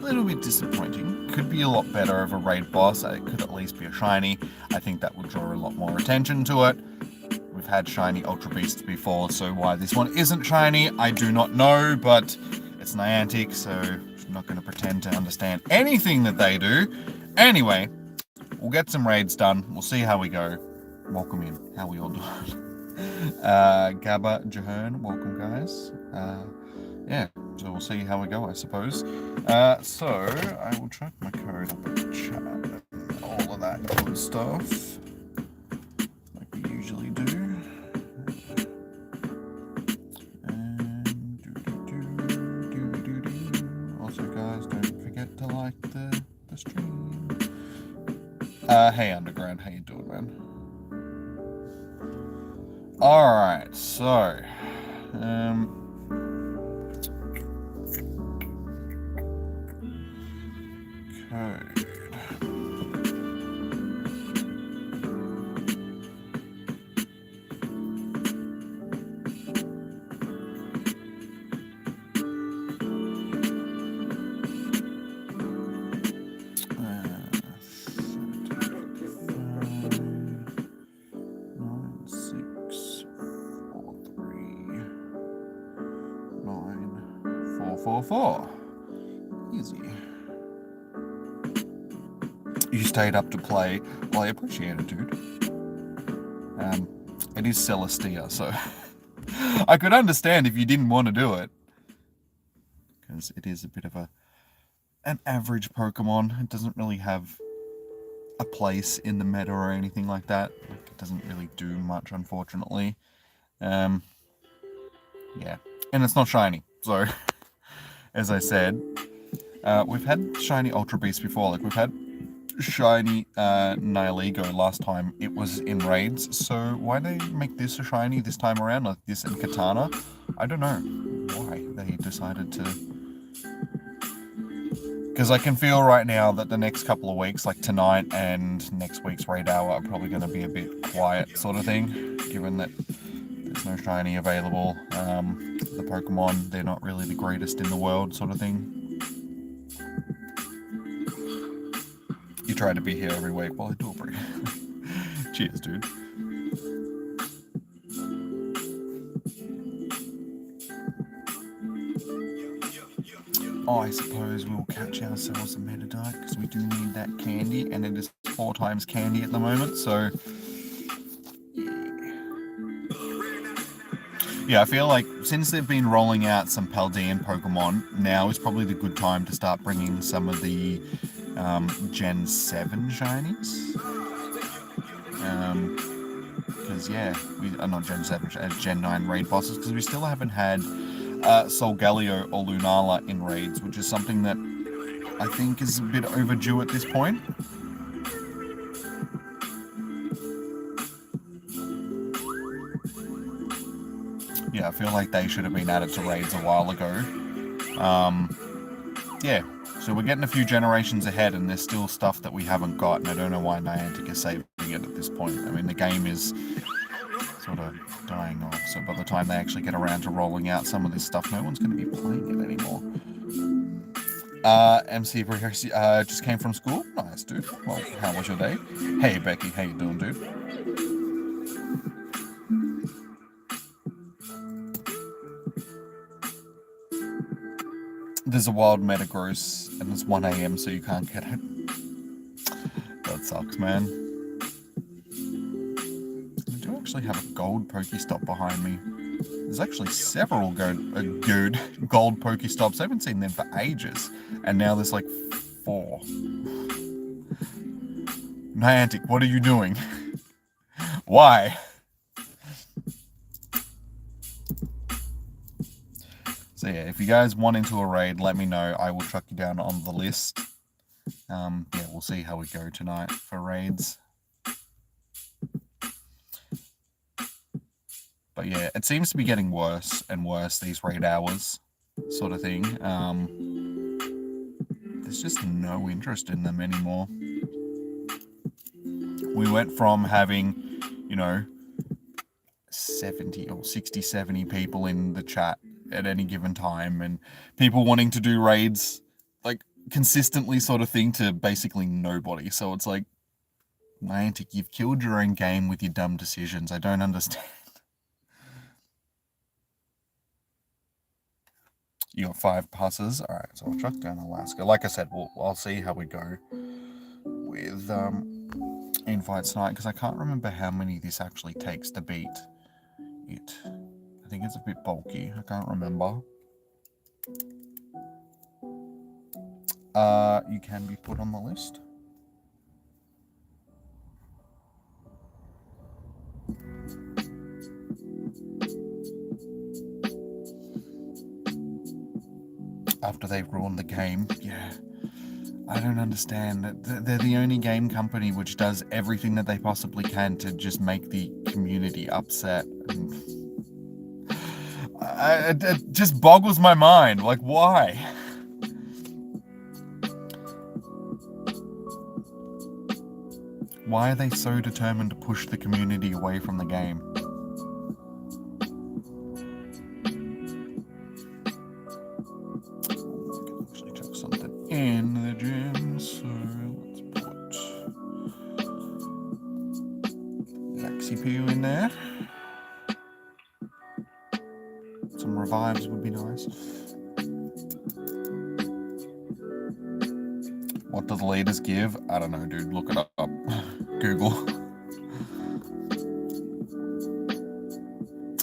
a little bit disappointing. Could be a lot better of a raid boss. It could at least be a shiny. I think that would draw a lot more attention to it. We've had shiny Ultra Beasts before, so why this one isn't shiny, I do not know, but it's Niantic, so I'm not going to pretend to understand anything that they do. Anyway, we'll get some raids done. We'll see how we go. Welcome in. How we all doing? Gabba Jahern, welcome guys. Yeah, so we'll see how we go, I suppose. So I will check my code up in the chat and all of that good stuff, like we usually do. And also, guys, don't forget to like the stream. Hey Underground, how you doing, man? All right, so code. 444. Easy. You stayed up to play. Well, I appreciate it, dude. It is Celesteela, so I could understand if you didn't want to do it, because it is a bit of an average Pokemon. It doesn't really have a place in the meta or anything like that. It doesn't really do much, unfortunately. Yeah, and it's not shiny, so as I said, we've had shiny Ultra Beast before. Like, we've had shiny Nihilego last time it was in raids, so why they make this a shiny this time around, like this and Katana? I don't know why they decided to, because I can feel right now that the next couple of weeks, like tonight and next week's raid hour, are probably going to be a bit quiet sort of thing, given that there's no shiny available. The Pokemon, they're not really the greatest in the world sort of thing. You try to be here every week. Well, I do appreciate it. Cheers, dude. Oh, I suppose we'll catch ourselves a Metadite, because we do need that candy, and it is 4 times candy at the moment, so yeah, I feel like since they've been rolling out some Paldean Pokemon, now is probably the good time to start bringing some of the Gen 7 shinies. Because, yeah, we are not Gen 7, Gen 9 raid bosses, because we still haven't had Solgaleo or Lunala in raids, which is something that I think is a bit overdue at this point. Yeah, I feel like they should have been added to raids a while ago. Yeah, so we're getting a few generations ahead, and there's still stuff that we haven't got, and I don't know why Niantic is saving it at this point. I mean, the game is sort of dying off, so by the time they actually get around to rolling out some of this stuff, no one's going to be playing it anymore. MC just came from school? Nice, dude. Well, how was your day? Hey, Becky, how you doing, dude? There's a wild Metagross, and it's 1 AM, so you can't get it. That sucks, man. I do actually have a gold Pokestop behind me. There's actually several gold Pokestops. I haven't seen them for ages, and now there's like 4. Niantic, what are you doing? Why? So yeah, if you guys want into a raid, let me know. I will track you down on the list. Yeah, we'll see how we go tonight for raids. But yeah, it seems to be getting worse and worse, these raid hours sort of thing. There's just no interest in them anymore. We went from having, 70 or 60, 70 people in the chat at any given time, and people wanting to do raids like consistently sort of thing to basically nobody. So it's like, Niantic, you've killed your own game with your dumb decisions. I don't understand. You got 5 passes. All right, so I'll chuck down Alaska. Like I said, I'll see how we go with invites tonight, because I can't remember how many this actually takes to beat it. I think it's a bit bulky. I can't remember. You can be put on the list. After they've ruined the game, yeah. I don't understand. They're the only game company which does everything that they possibly can to just make the community upset. It just boggles my mind. Like, why? Why are they so determined to push the community away from the game? Actually chuck something in the gym, so let's put Laxipew in there. Some revives would be nice. What do the leaders give? I don't know, dude. Look it up. Google.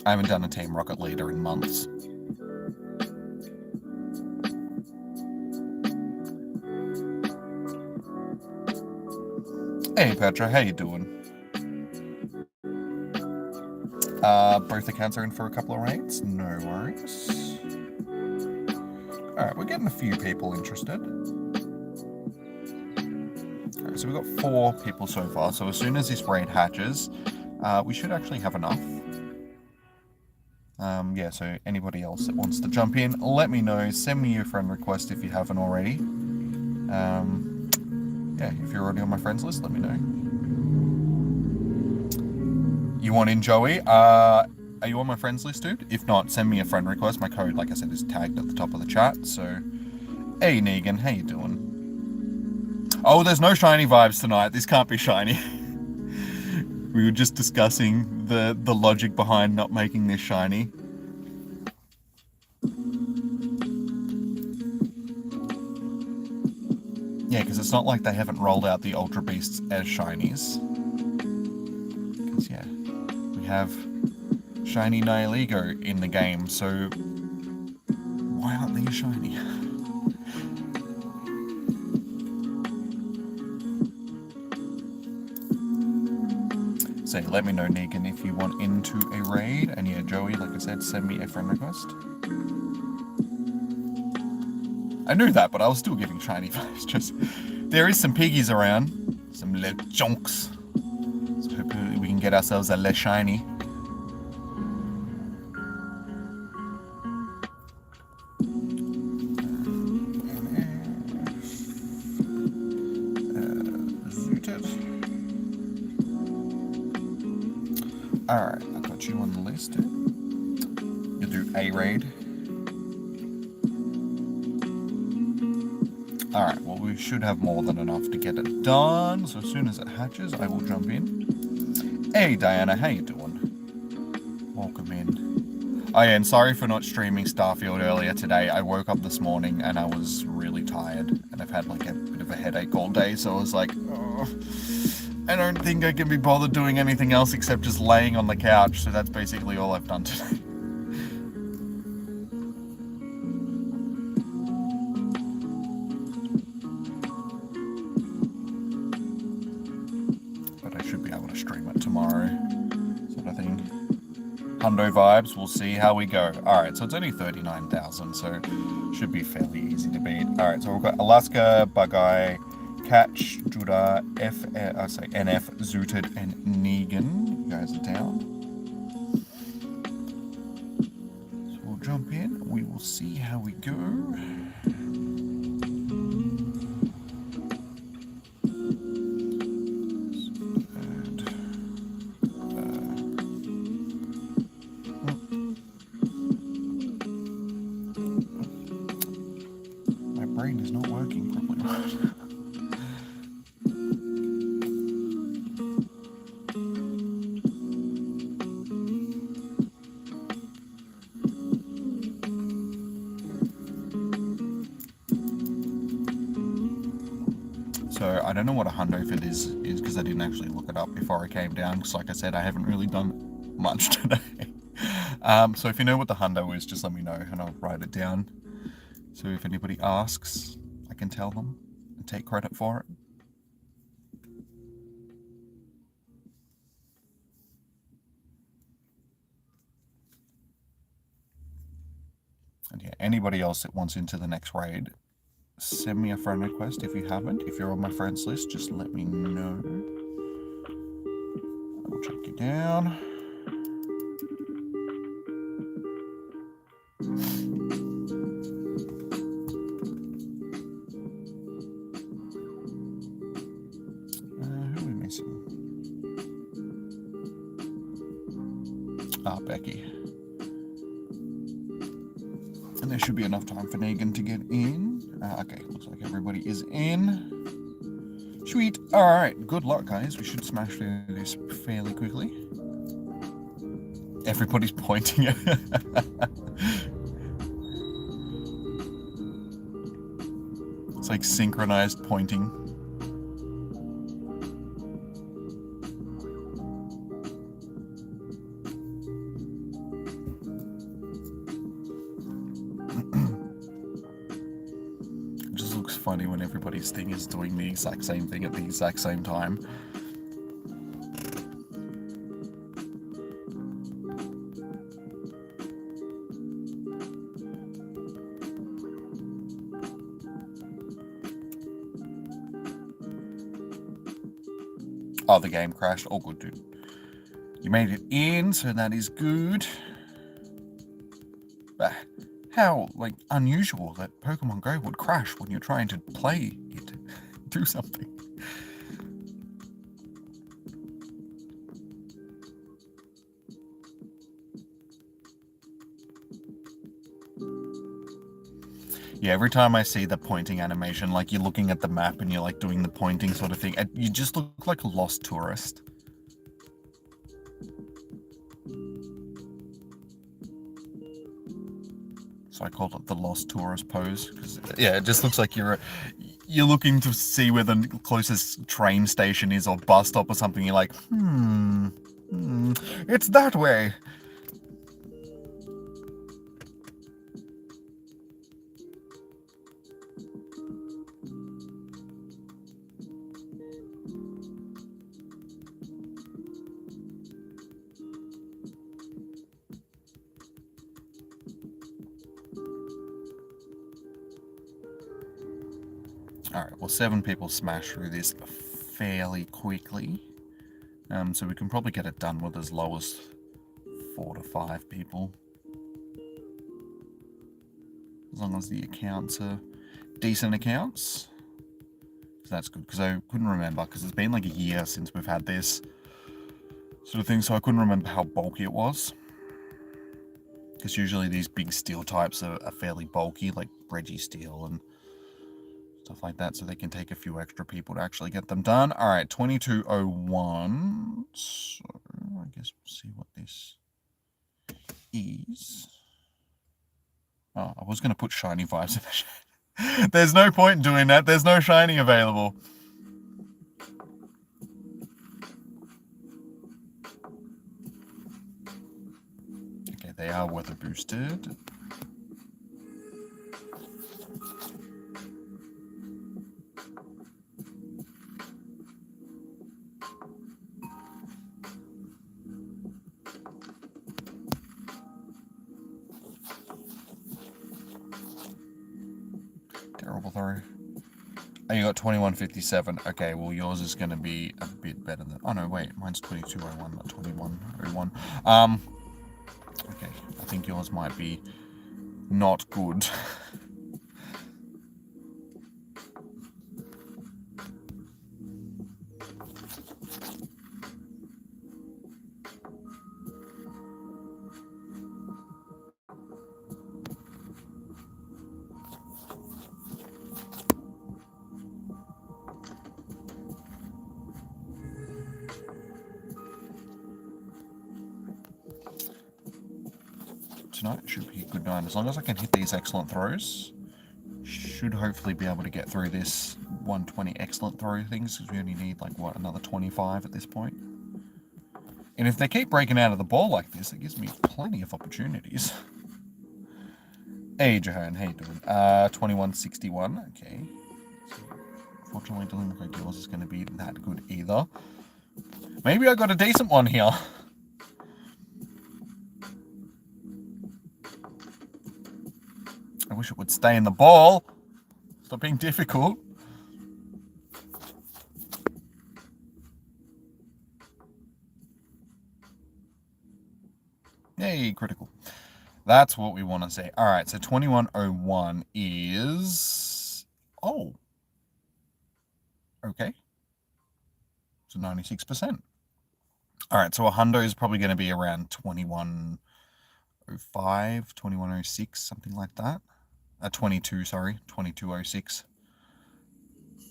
I haven't done a Team Rocket leader in months. Hey Petra, how you doing? Both accounts are in for a couple of raids. No worries. Alright, we're getting a few people interested. Alright, so we've got 4 people so far. So as soon as this raid hatches, we should actually have enough. Yeah, so anybody else that wants to jump in, let me know. Send me your friend request if you haven't already. Yeah, if you're already on my friends list, let me know. You want in, Joey? Are you on my friends list, dude? If not, send me a friend request. My code, like I said, is tagged at the top of the chat. So, hey Negan, how you doing? Oh, there's no shiny vibes tonight. This can't be shiny. We were just discussing the logic behind not making this shiny. Yeah, because it's not like they haven't rolled out the Ultra Beasts as shinies. Because, yeah, we have shiny Nihilego in the game, so why aren't they shiny? So let me know, Negan, if you want into a raid. And yeah, Joey, like I said, send me a friend request. I knew that, but I was still giving shiny vibes. Just there is some piggies around, some little chunks. So hopefully we can get ourselves a less shiny. Alright, I got you on the list. You'll do a raid. Alright, well we should have more than enough to get it done. So as soon as it hatches, I will jump in. Hey Diana, how you doing? Welcome in. Oh yeah, and sorry for not streaming Starfield earlier today. I woke up this morning and I was really tired. And I've had like a bit of a headache all day, so I was like, oh, I don't think I can be bothered doing anything else except just laying on the couch. So that's basically all I've done today. Hundo vibes, we'll see how we go. Alright, so it's only 39,000, so should be fairly easy to beat. Alright, so we've got Alaska, Bug-Eye, Catch, Judah, NF, Zooted, and Negan. You guys are down. So we'll jump in, we will see how we go. Brain is not working properly. god. So I don't know what a hundo for this is because I didn't actually look it up before I came down, because like I said, I haven't really done much today. So if you know what the hundo is, just let me know and I'll write it down. So if anybody asks, I can tell them and take credit for it. And yeah, anybody else that wants into the next raid, send me a friend request if you haven't. If you're on my friends list, just let me know. I'll track you down. Who are we missing? Becky. And there should be enough time for Negan to get in. Okay, looks like everybody is in. Sweet. Alright, good luck, guys. We should smash through this fairly quickly. Everybody's pointing. It's like synchronized pointing. It just looks funny when everybody's thing is doing the exact same thing at the exact same time. Oh, the game crashed. All good, dude. You made it in, so that is good. But how, like, unusual that Pokemon Go would crash when you're trying to play it. Do something. Yeah, every time I see the pointing animation, like you're looking at the map and you're like doing the pointing sort of thing, you just look like a lost tourist. So I called it the lost tourist pose, because yeah, it just looks like you're looking to see where the closest train station is or bus stop or something. You're like, it's that way. Alright, well 7 people smash through this fairly quickly. So we can probably get it done with as low as 4 to 5 people. As long as the accounts are decent accounts. So that's good, because I couldn't remember, because it's been like a year since we've had this sort of thing, so I couldn't remember how bulky it was. Because usually these big steel types are fairly bulky, like Registeel and stuff like that, so they can take a few extra people to actually get them done. Alright, 2201. So I guess we'll see what this is. Oh, I was going to put shiny vibes in the shade. There's no point in doing that. There's no shiny available. Okay, they are weather boosted. Terrible throw. Oh, you got 2157. Okay, well yours is going to be a bit better than... Oh no, wait, mine's 2201, not 2101. Okay, I think yours might be not good. tonight. Should be a good night. As long as I can hit these excellent throws, should hopefully be able to get through this 120 excellent throw things, because we only need, like, what, another 25 at this point. And if they keep breaking out of the ball like this, it gives me plenty of opportunities. Hey, Jahan, how you doing? 2161, okay. Unfortunately, it doesn't look like yours is going to be that good either. Maybe I got a decent one here. I wish it would stay in the ball. Stop being difficult. Yay, critical. That's what we want to see. All right, so 2101 is... Oh. Okay. So 96%. All right, so a hundo is probably going to be around 2105, 2106, something like that. 2206.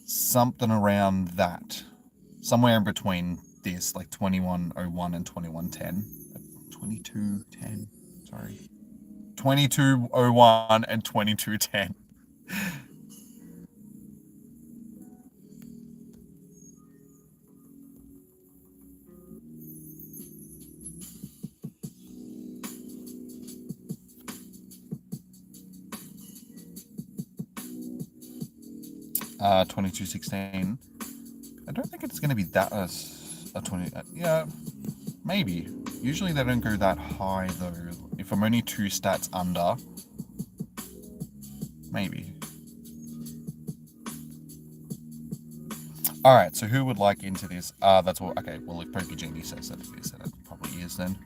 Something around that. Somewhere in between this, like 2101 and 2110. 2210, sorry. 2201 and 2210. Uh, 2216. I don't think it's going to be that a 20. Yeah, maybe. Usually they don't go that high though. If I'm only 2 stats under, maybe. All right. So who would like into this? That's all. Okay. Well, if Pokegenie says that it is, then it probably is then.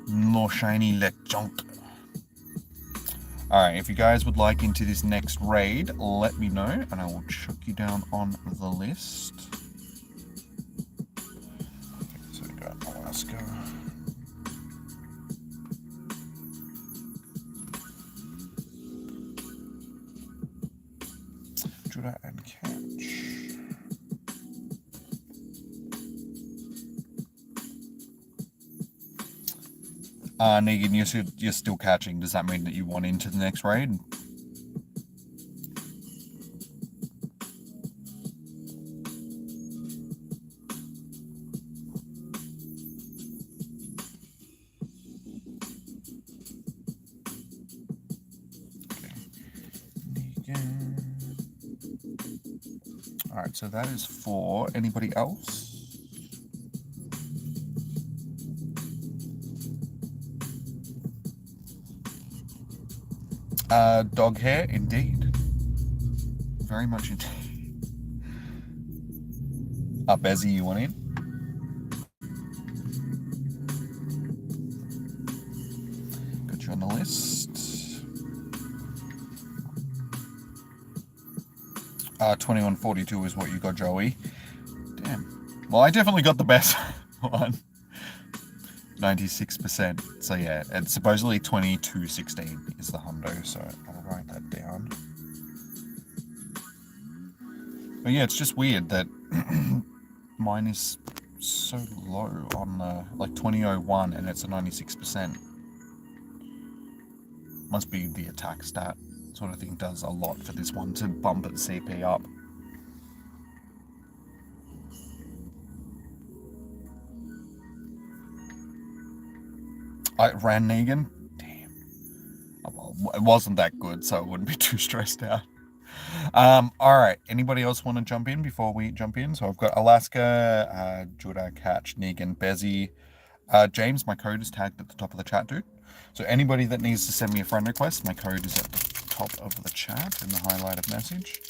More shiny Lechonk. Alright, if you guys would like into this next raid, let me know, and I will chuck you down on the list. Okay, so we got Alaska. Judah and Catch. Negan, you're still catching. Does that mean that you want into the next raid? Okay. Negan. Alright, so that is for anybody else? Dog hair, indeed. Very much indeed. Bezzy, you want in? Got you on the list. 2142 is what you got, Joey. Damn. Well, I definitely got the best one. 96%. So yeah, and supposedly 2216 is the hundo, so I'll write that down. But yeah, it's just weird that mine is so low on the, like 2001 and it's a 96%. Must be the attack stat. Sort of thing does a lot for this one to bump its CP up. I ran Negan. Damn. Well, it wasn't that good, so I wouldn't be too stressed out. Alright, anybody else want to jump in before we jump in? So I've got Alaska, Judah, Catch, Negan, Bezzy. James, my code is tagged at the top of the chat, dude. So anybody that needs to send me a friend request, my code is at the top of the chat in the highlighted message.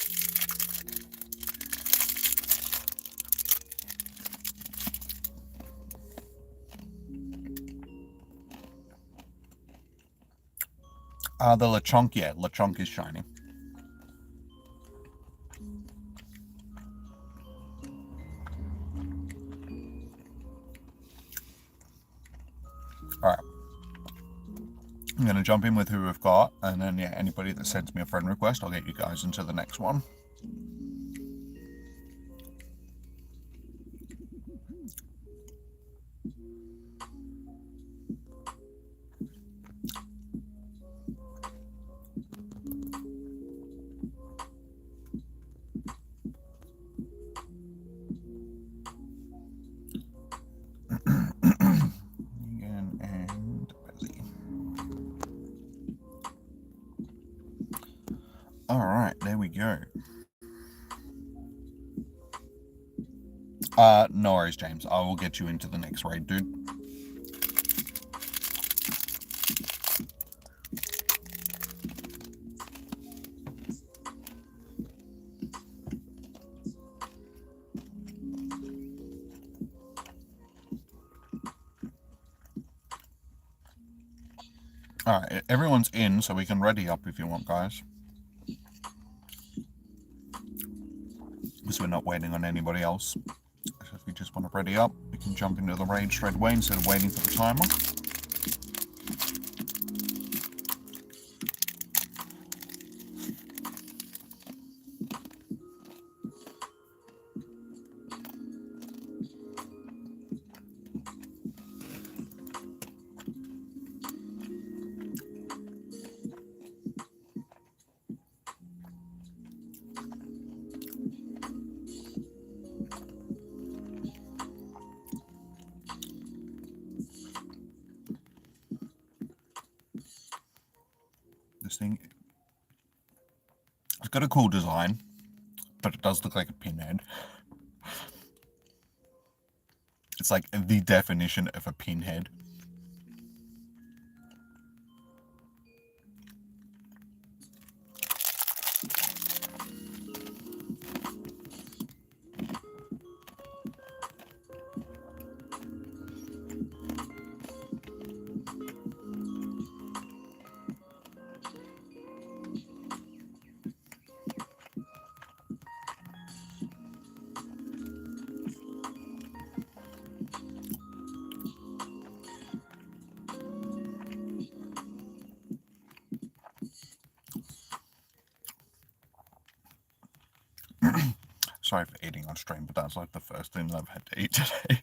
The Lechonk, yeah, Lechonk is shiny. Alright. I'm going to jump in with who we've got, and then, yeah, anybody that sends me a friend request, I'll get you guys into the next one. Alright, there we go. No worries, James. I will get you into the next raid, dude. Alright, everyone's in, so we can ready up if you want, guys. Because we're not waiting on anybody else. So if you just want to ready up, we can jump into the raid straight away instead of waiting for the timer. This thing, it's got a cool design, but it does look like a pinhead. It's like the definition of a pinhead. Sorry for eating on stream, but that's like the first thing that I've had to eat today.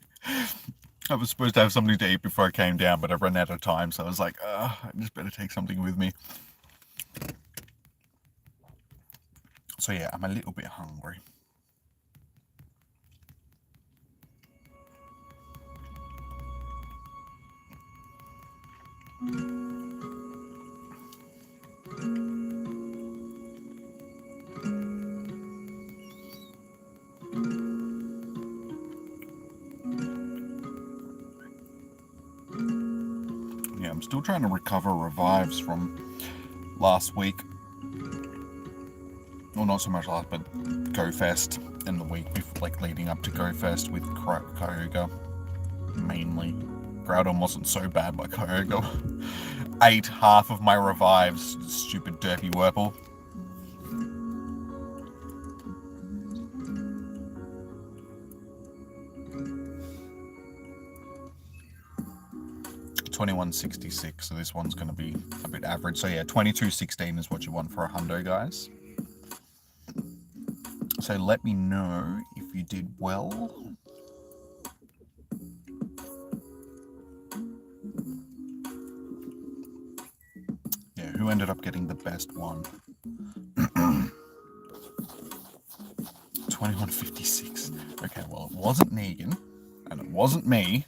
I was supposed to have something to eat before I came down, but I ran out of time, so I was like, I just better take something with me. So yeah, I'm a little bit hungry. Yeah, I'm still trying to recover revives from last week. Well, not so much last, but Go Fest and the week before, like leading up to Go Fest with Kyogre, mainly. Groudon wasn't so bad, but Kyogre ate half of my revives, stupid derpy Wurple. $21.66, so this one's going to be a bit average. So yeah, $22.16 is what you want for a hundo, guys. So let me know if you did well. Yeah, who ended up getting the best one? 21.56. Okay, well, it wasn't Negan, and it wasn't me.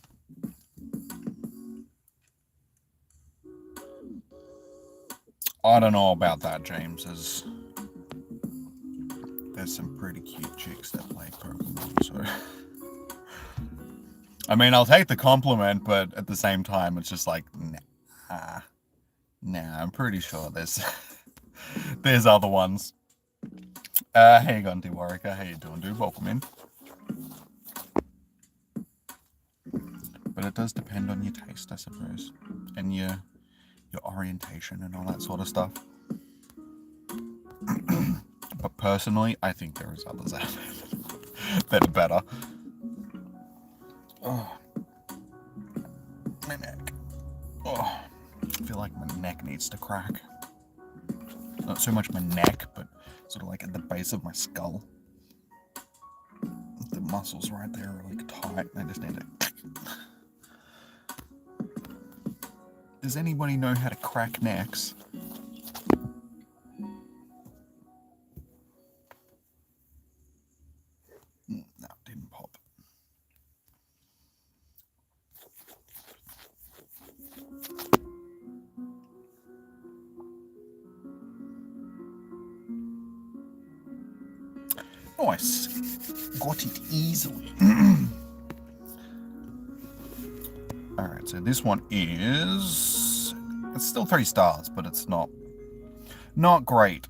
I don't know about that, James. There's some pretty cute chicks that play Pokemon, so... I mean, I'll take the compliment, but at the same time, it's just like, nah, I'm pretty sure there's there's other ones. Hey, Gunty Warwicker, how you doing, dude? Welcome in. But it does depend on your taste, I suppose, and your orientation and all that sort of stuff. But personally, I think there is others out there that are better. Oh, my neck. Oh, I feel like my neck needs to crack. Not so much my neck, but sort of like at the base of my skull. The muscles right there are like tight. I just need to... Does anybody know how to crack necks? No, didn't pop. Nice. Got it easily. Alright, so this one is... It's still 3 stars, but it's not great.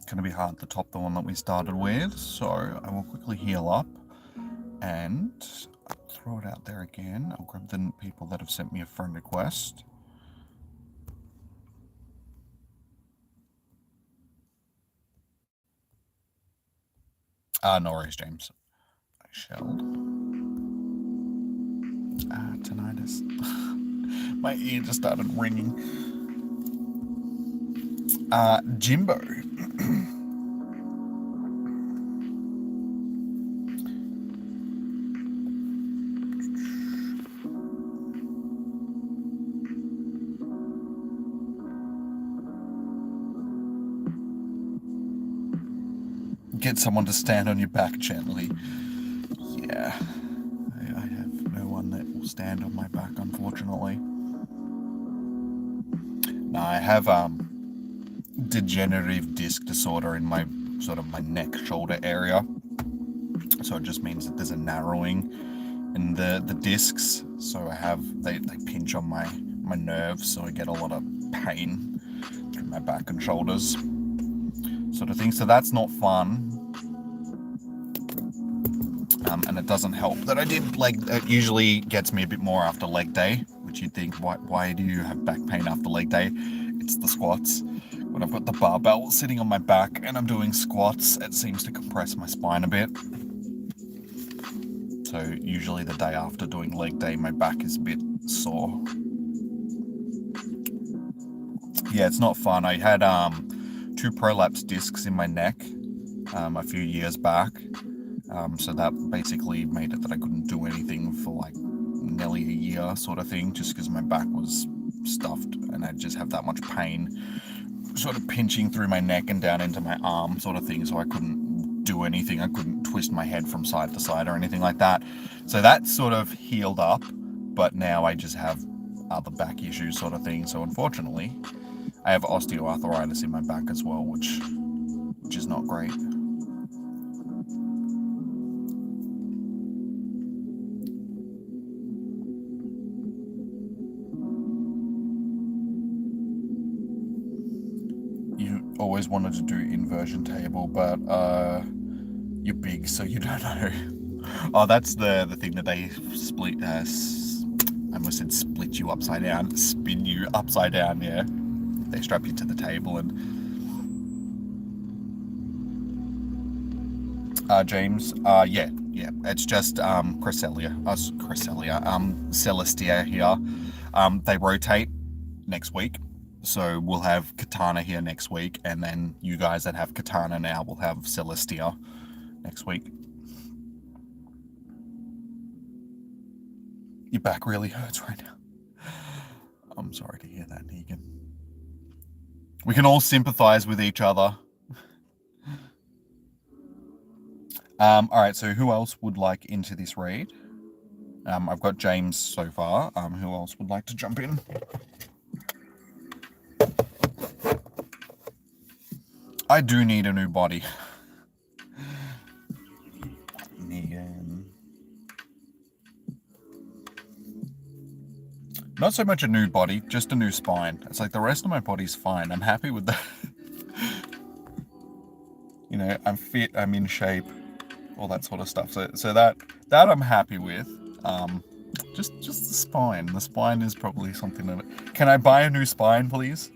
Gonna be hard to top the one that we started with, so I will quickly heal up and throw it out there again. I'll grab the people that have sent me a friend request. No worries, James. I shall. Tinnitus. My ear just started ringing. Jimbo. Get someone to stand on your back gently. Yeah. I have no one that will stand on my back, unfortunately. No, I have degenerative disc disorder in my my neck shoulder area. So it just means that there's a narrowing in the discs. So I have they pinch on my nerves, so I get a lot of pain through my back and shoulders. Sort of thing. So that's not fun. And it doesn't help that I did it usually gets me a bit more after leg day, which you'd think, why do you have back pain after leg day? It's the squats. When I've got the barbell sitting on my back and I'm doing squats, it seems to compress my spine a bit. So usually the day after doing leg day, my back is a bit sore. Yeah, it's not fun. I had 2 prolapse discs in my neck a few years back. So that basically made it that I couldn't do anything for nearly a year sort of thing, just because my back was stuffed and I just have that much pain sort of pinching through my neck and down into my arm sort of thing, so I couldn't do anything. I couldn't twist my head from side to side or anything like that. So that sort of healed up, but now I just have other back issues sort of thing. So unfortunately, I have osteoarthritis in my back as well, which is not great. Always wanted to do inversion table, but you're big, so you don't know. Oh, that's the thing that they split. I almost said split you upside down, spin you upside down. Yeah, they strap you to the table and. James. Yeah. It's just Celesteela here. They rotate next week. So we'll have Katana here next week, and then you guys that have Katana now will have Celesteela next week. Your back really hurts right now. I'm sorry to hear that, Negan. We can all sympathize with each other. Alright, so who else would like into this raid? I've got James so far. Who else would like to jump in? I do need a new body. Negan. Not so much a new body, just a new spine. It's like the rest of my body's fine. I'm happy with that. You know, I'm fit, I'm in shape, all that sort of stuff. So that I'm happy with. Just the spine. The spine is probably something that... Can I buy a new spine, please?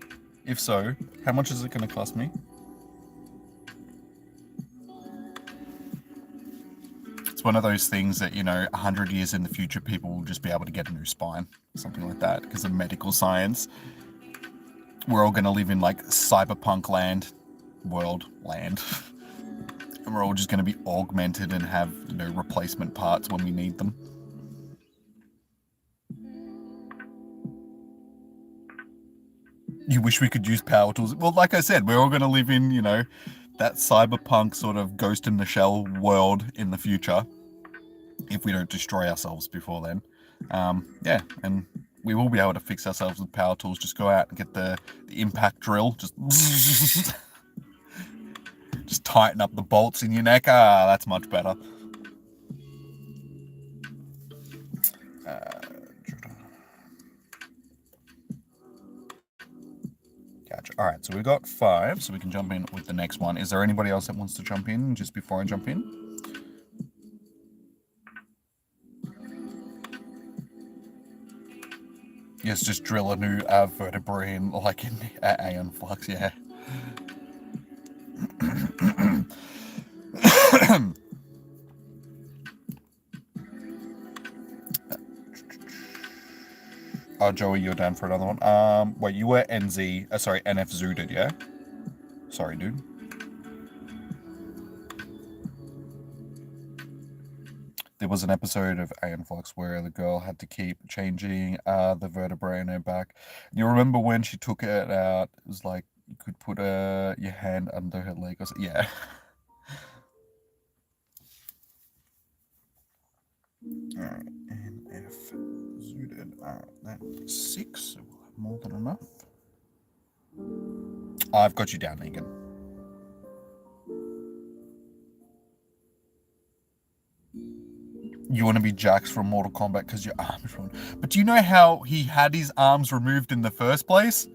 If so, how much is it going to cost me? It's one of those things that, 100 years in the future, people will just be able to get a new spine. Something like that, because of medical science. We're all going to live in, cyberpunk land. And we're all just going to be augmented and have, replacement parts when we need them. You wish we could use power tools. Well, like I said, we're all going to live in, that cyberpunk sort of ghost in the shell world in the future. If we don't destroy ourselves before then. Yeah, and we will be able to fix ourselves with power tools. Just go out and get the impact drill. Just tighten up the bolts in your neck. Ah, that's much better. Gotcha. All right, so we've got 5, so we can jump in with the next one. Is there anybody else that wants to jump in just before I jump in? Yes, just drill a new vertebrae in, like in Aeon Flux, yeah. Oh, Joey, you're down for another one. Wait, you were NF zooted, yeah? Sorry, dude. There was an episode of Aeon Flux where the girl had to keep changing the vertebrae in her back. You remember when she took it out? It was like you could put your hand under her leg or something. Yeah. Alright, NF zooted. Alright, that's 6, so we'll have more than enough. I've got you down, Megan. You want to be Jax from Mortal Kombat because your arms were... But do you know how he had his arms removed in the first place?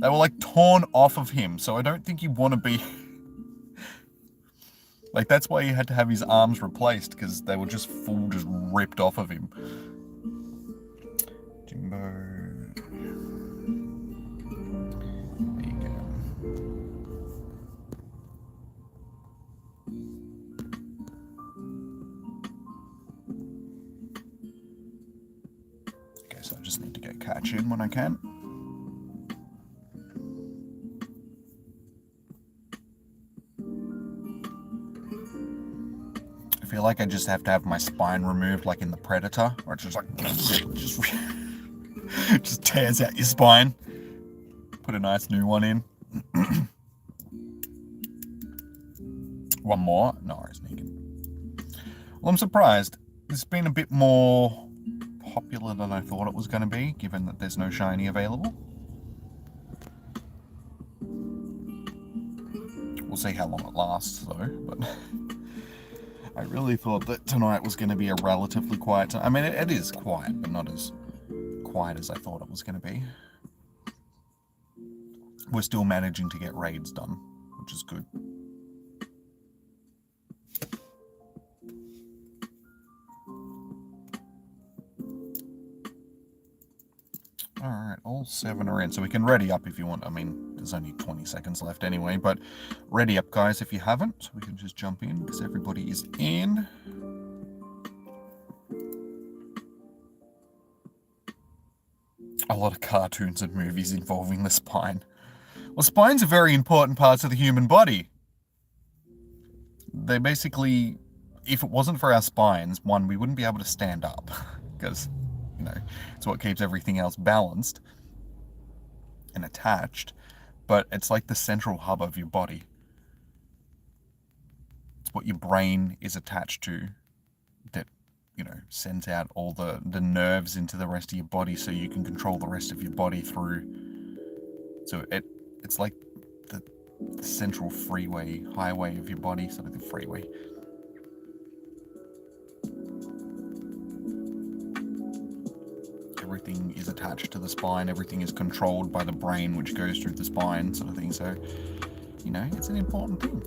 They were like torn off of him, so I don't think you want to be... Like, that's why he had to have his arms replaced, because they were just ripped off of him. Jimbo... Vegan. Okay, so I just need to get catch in when I can. I feel like I just have to have my spine removed, like in the Predator, where it's just like just tears out your spine. Put a nice new one in. One more? No, it's naked. Well, I'm surprised. It's been a bit more popular than I thought it was going to be, given that there's no shiny available. We'll see how long it lasts, though. But I really thought that tonight was going to be a relatively quiet time. I mean, it is quiet, but not as quiet as I thought it was going to be. We're still managing to get raids done, which is good. Alright, all 7 are in, so we can ready up if you want. I mean, there's only 20 seconds left anyway, but ready up, guys, if you haven't. So we can just jump in, because everybody is in. A lot of cartoons and movies involving the spine. Well, spines are very important parts of the human body. They basically, if it wasn't for our spines, one, we wouldn't be able to stand up, because... You know, it's what keeps everything else balanced and attached, but it's like the central hub of your body. It's what your brain is attached to that, you know, sends out all the nerves into the rest of your body so you can control the rest of your body through. So it's like the central highway of your body, sort of the freeway. Everything is attached to the spine, everything is controlled by the brain, which goes through the spine, sort of thing. So, you know, it's an important thing.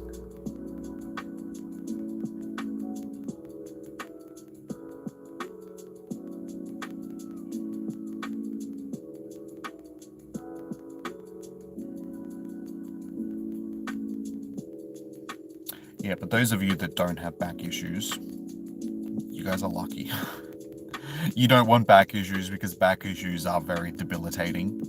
Yeah, but those of you that don't have back issues, you guys are lucky. You don't want back issues because back issues are very debilitating.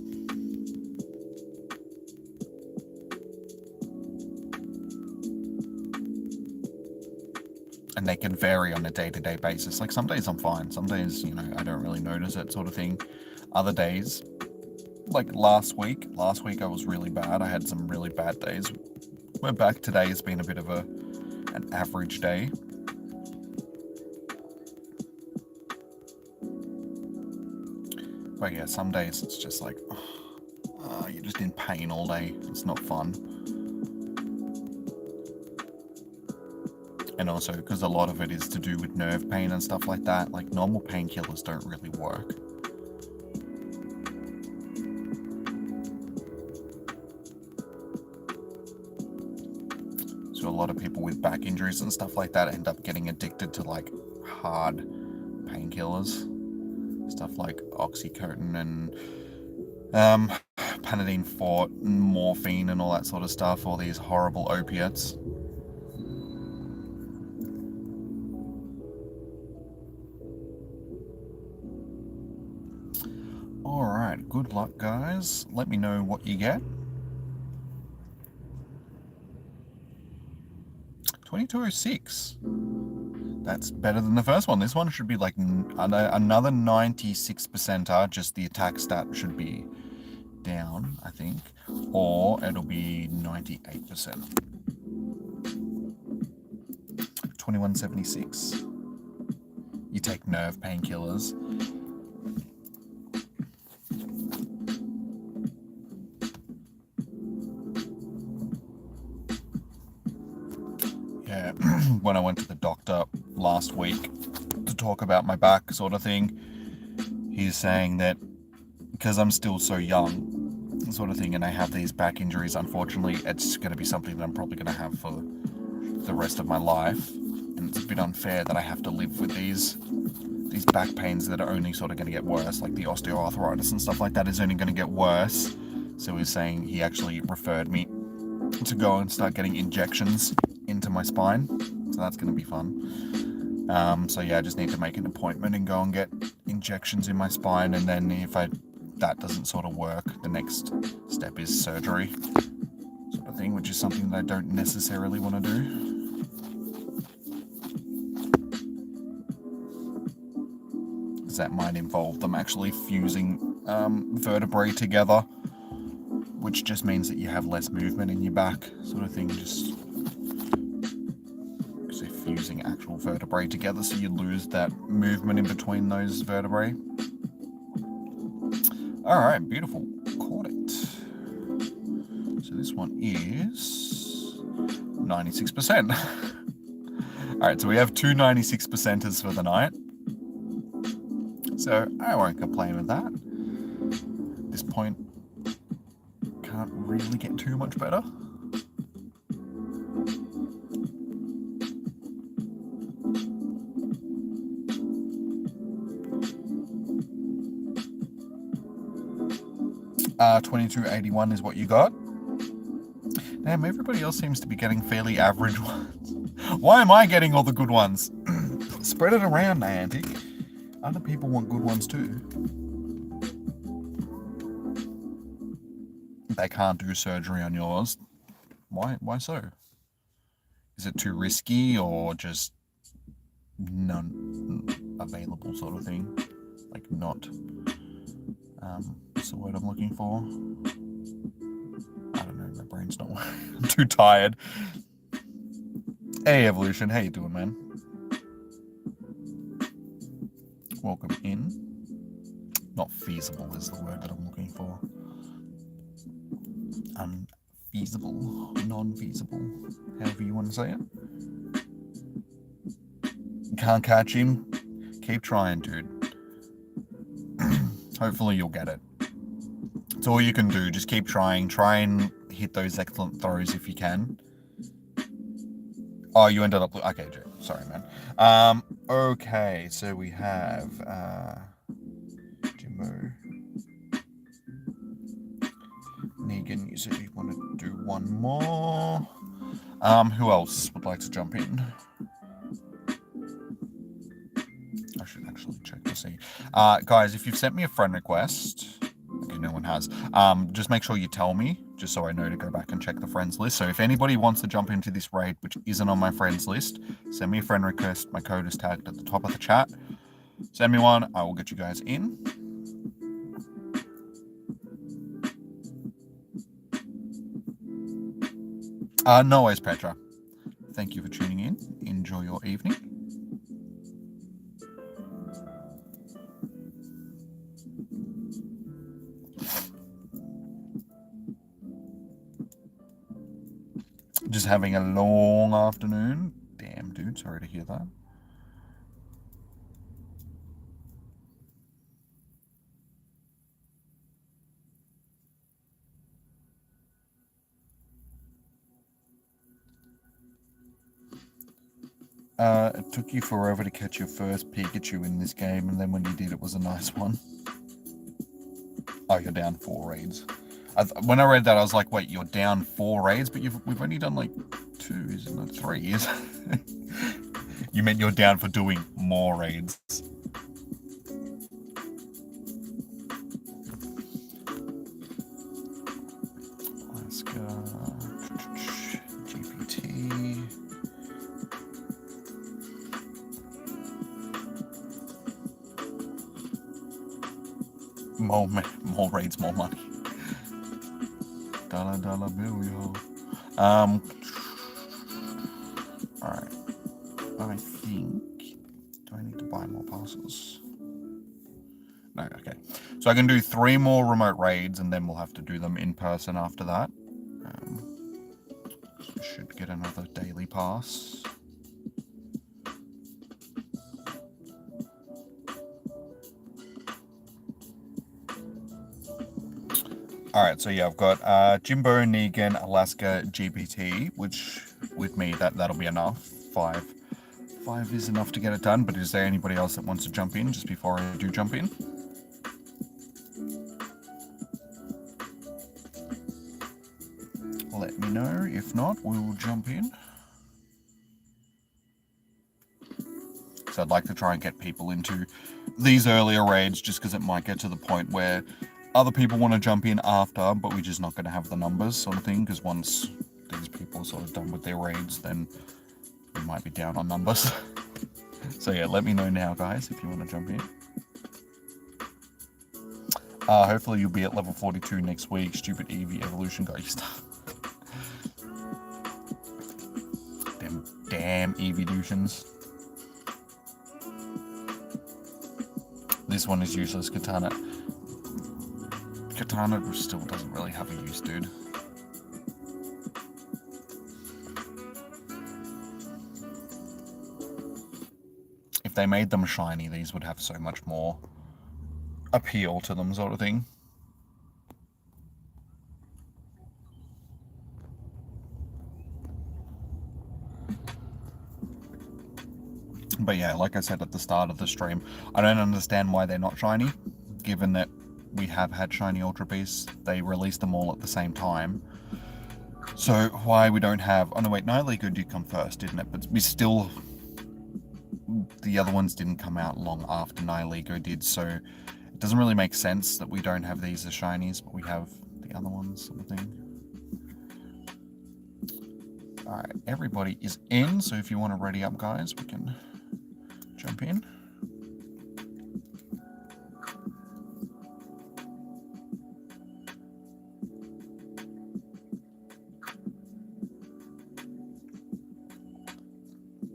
And they can vary on a day-to-day basis. Like some days I'm fine, some days, you know, I don't really notice it, sort of thing. Other days, like last week I was really bad. I had some really bad days. We're back. Today has been a bit of an average day. But yeah, some days it's just like, you're just in pain all day. It's not fun. And also because a lot of it is to do with nerve pain and stuff like that. Like normal painkillers don't really work. So a lot of people with back injuries and stuff like that end up getting addicted to like hard painkillers. Stuff like oxycodone and Panadine Fort, morphine and all that sort of stuff. All these horrible opiates. Alright, good luck guys. Let me know what you get. 2206. That's better than the first one. This one should be like another 96%. Just the attack stat should be down, I think. Or it'll be 98%. 2176. You take nerve painkillers. Yeah, when I went to the doctor last week to talk about my back sort of thing, he's saying that because I'm still so young sort of thing and I have these back injuries, unfortunately it's going to be something that I'm probably going to have for the rest of my life, and it's a bit unfair that I have to live with these back pains that are only sort of going to get worse, like the osteoarthritis and stuff like that is only going to get worse. So he's saying he actually referred me to go and start getting injections into my spine, so that's going to be fun. So yeah, I just need to make an appointment and go and get injections in my spine, and then if that doesn't sort of work, the next step is surgery sort of thing, which is something that I don't necessarily want to do. Because that might involve them actually fusing vertebrae together, which just means that you have less movement in your back sort of thing, just because they're fusing actual vertebrae together, so you lose that movement in between those vertebrae. Alright, beautiful. Caught it. So this one is 96%. Alright, so we have two 96%ers for the night. So I won't complain with that. At this point, can't really get too much better. $22.81 is what you got. Damn, everybody else seems to be getting fairly average ones. Why am I getting all the good ones? Spread it around, Niantic. Other people want good ones too. They can't do surgery on yours. Why so? Is it too risky or just none available sort of thing? Like not, what's the word I'm looking for? I don't know, my brain's not working. I'm too tired. Hey Evolution, how you doing, man? Welcome in. Not feasible is the word that I'm looking for. Unfeasible, non-feasible, however you want to say it. You can't catch him? Keep trying, dude. Hopefully you'll get it. It's all you can do. Just keep trying. Try and hit those excellent throws if you can. Oh, you ended up... Okay, Joe. Sorry, man. Okay, so we have... Jimbo. Negan, you said you want to do one more. Who else would like to jump in? I should actually check to see. Guys, if you've sent me a friend request... Okay, no one has. Just make sure you tell me, just so I know to go back and check the friends list. So if anybody wants to jump into this raid, which isn't on my friends list, send me a friend request. My code is tagged at the top of the chat. Send me one. I will get you guys in. No worries, Petra. Thank you for tuning in. Enjoy your evening. Just having a long afternoon. Damn. Damn, dude, sorry to hear that. It took you forever to catch your first Pikachu in this game, and then when you did, it was a nice one. Oh, you're down 4 raids. When I read that, I was like, wait, you're down 4 raids, but we've only done like 2, isn't it? 3, is You meant you're down for doing more raids. Let's go. GPT. More raids, more money. Dollar bill, yo. Alright. I think... Do I need to buy more passes? No, okay. So I can do 3 more remote raids, and then we'll have to do them in person after that. So should get another daily pass. Alright, so yeah, I've got Jimbo, Negan, Alaska, GPT, which with me that'll be enough. 5 is enough to get it done, but is there anybody else that wants to jump in just before I do jump in? Let me know. If not, we'll jump in. So I'd like to try and get people into these earlier raids just because it might get to the point where other people want to jump in after, but we're just not going to have the numbers sort of thing, because once these people are sort of done with their raids, then we might be down on numbers. So yeah, let me know now, guys, if you want to jump in. Hopefully you'll be at level 42 next week. Stupid Eevee evolution got you stuck. Damn Eeveelutions. This one is useless. Katana still doesn't really have a use, dude. If they made them shiny, these would have so much more appeal to them, sort of thing. But yeah, like I said at the start of the stream, I don't understand why they're not shiny, given that we have had shiny Ultra Beasts. They released them all at the same time. So why we don't have... Oh no, wait, Nihilego did come first, didn't it? But we still... The other ones didn't come out long after Nihilego did, so it doesn't really make sense that we don't have these as shinies, but we have the other ones, sort of thing. Alright, everybody is in, so if you want to ready up, guys, we can jump in.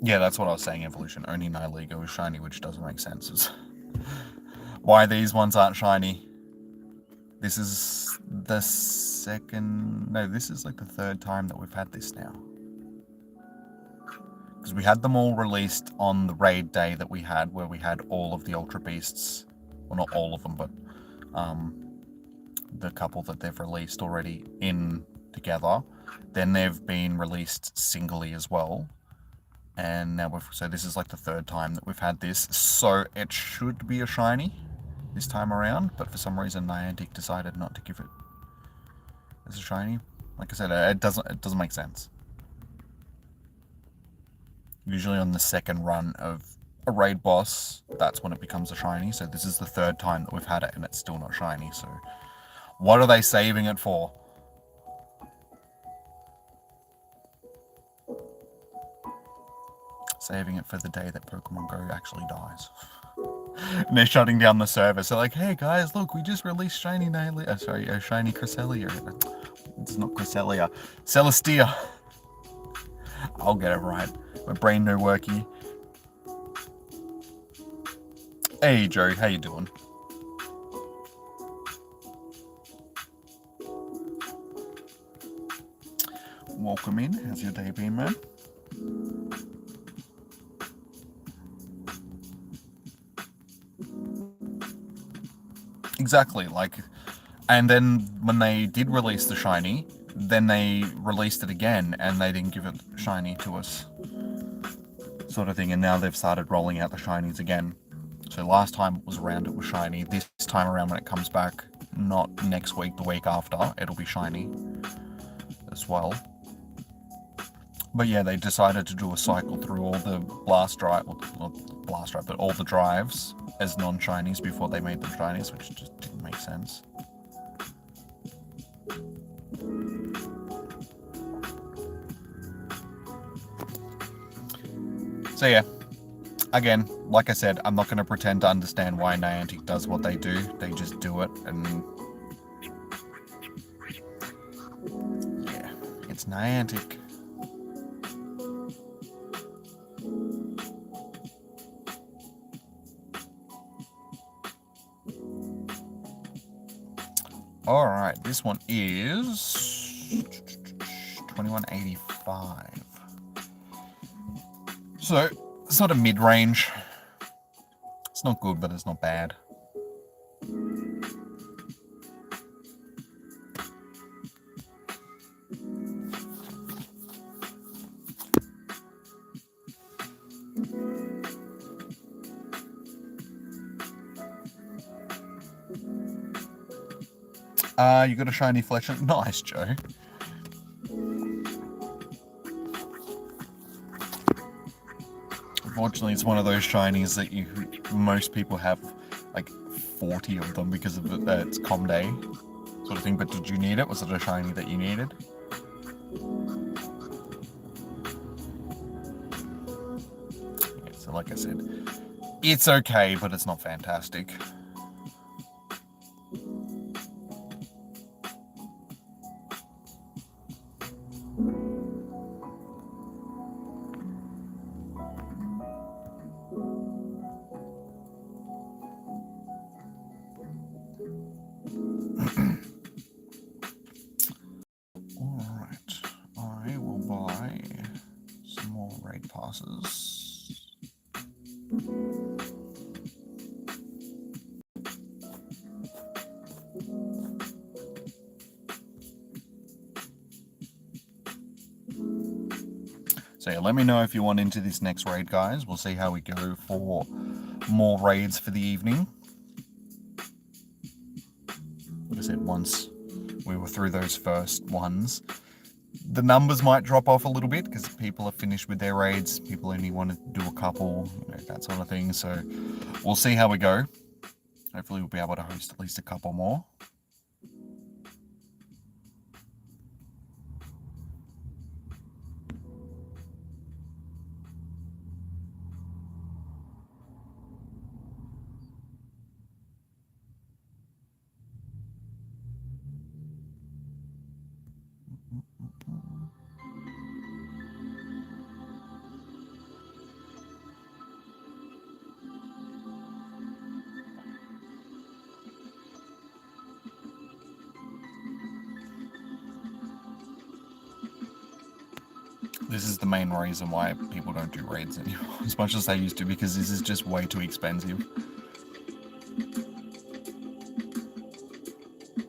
Yeah, that's what I was saying, evolution. Only Nihilego is shiny, which doesn't make sense. It's why these ones aren't shiny. This is the second... No, this is like the 3rd time that we've had this now. Because we had them all released on the raid day that we had, where we had all of the Ultra Beasts. Well, not all of them, but the couple that they've released already in together. Then they've been released singly as well. And now so this is like the 3rd time that we've had this. So it should be a shiny this time around, but for some reason Niantic decided not to give it as a shiny. Like I said, it doesn't make sense. Usually on the 2nd run of a raid boss, that's when it becomes a shiny. So this is the 3rd time that we've had it and it's still not shiny. So what are they saving it for? Saving it for the day that Pokemon Go actually dies. And they're shutting down the server. So like, hey guys, look, we just released shiny shiny Cresselia. It's not Cresselia. Celesteela. I'll get it right. My brain no worky. Hey Joe, how you doing? Welcome in. How's your day been, man? exactly. Like, and then when they did release the shiny, then they released it again, and they didn't give it shiny to us, sort of thing. And now they've started rolling out the shinies again. So last time it was around, it was shiny. This time around, when it comes back, not next week, the week after, it'll be shiny as well. But yeah, they decided to do a cycle through all the blast drive, but all the drives as non-shinies before they made them shinies, which just didn't make sense. So yeah, again, like I said, I'm not going to pretend to understand why Niantic does what they do. They just do it, and yeah, it's Niantic. Alright, this one is 2185. So, it's not a mid-range. It's not good, but it's not bad. You got a shiny flesh. Nice, Joe. Unfortunately, it's one of those shinies that most people have like 40 of them because of it's Com Day sort of thing. But did you need it? Was it a shiny that you needed? Yeah, so like I said, it's okay, but it's not fantastic. So yeah, let me know if you want into this next raid, guys. We'll see how we go for more raids for the evening. Like I said, once we were through those first ones, the numbers might drop off a little bit because people have finished with their raids. People only want to do a couple, that sort of thing. So we'll see how we go. Hopefully we'll be able to host at least a couple more. This is the main reason why people don't do raids anymore, as much as they used to, because this is just way too expensive.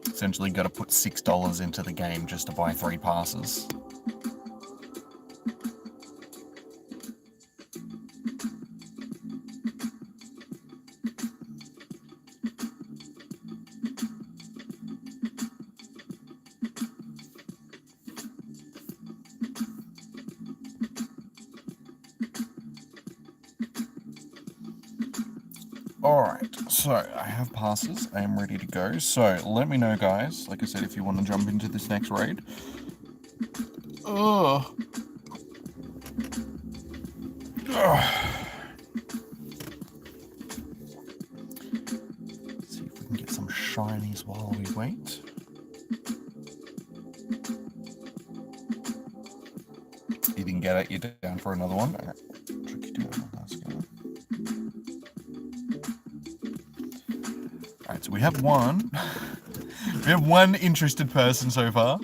Essentially got to put $6 into the game just to buy 3 passes. Alright, so I have passes, I am ready to go, so let me know, guys, like I said, if you want to jump into this next raid. Ugh. Let's see if we can get some shinies while we wait. You didn't get it, you're down for another one. Alright, tricky down, let's go. Alright, so we have one. We have one interested person so far.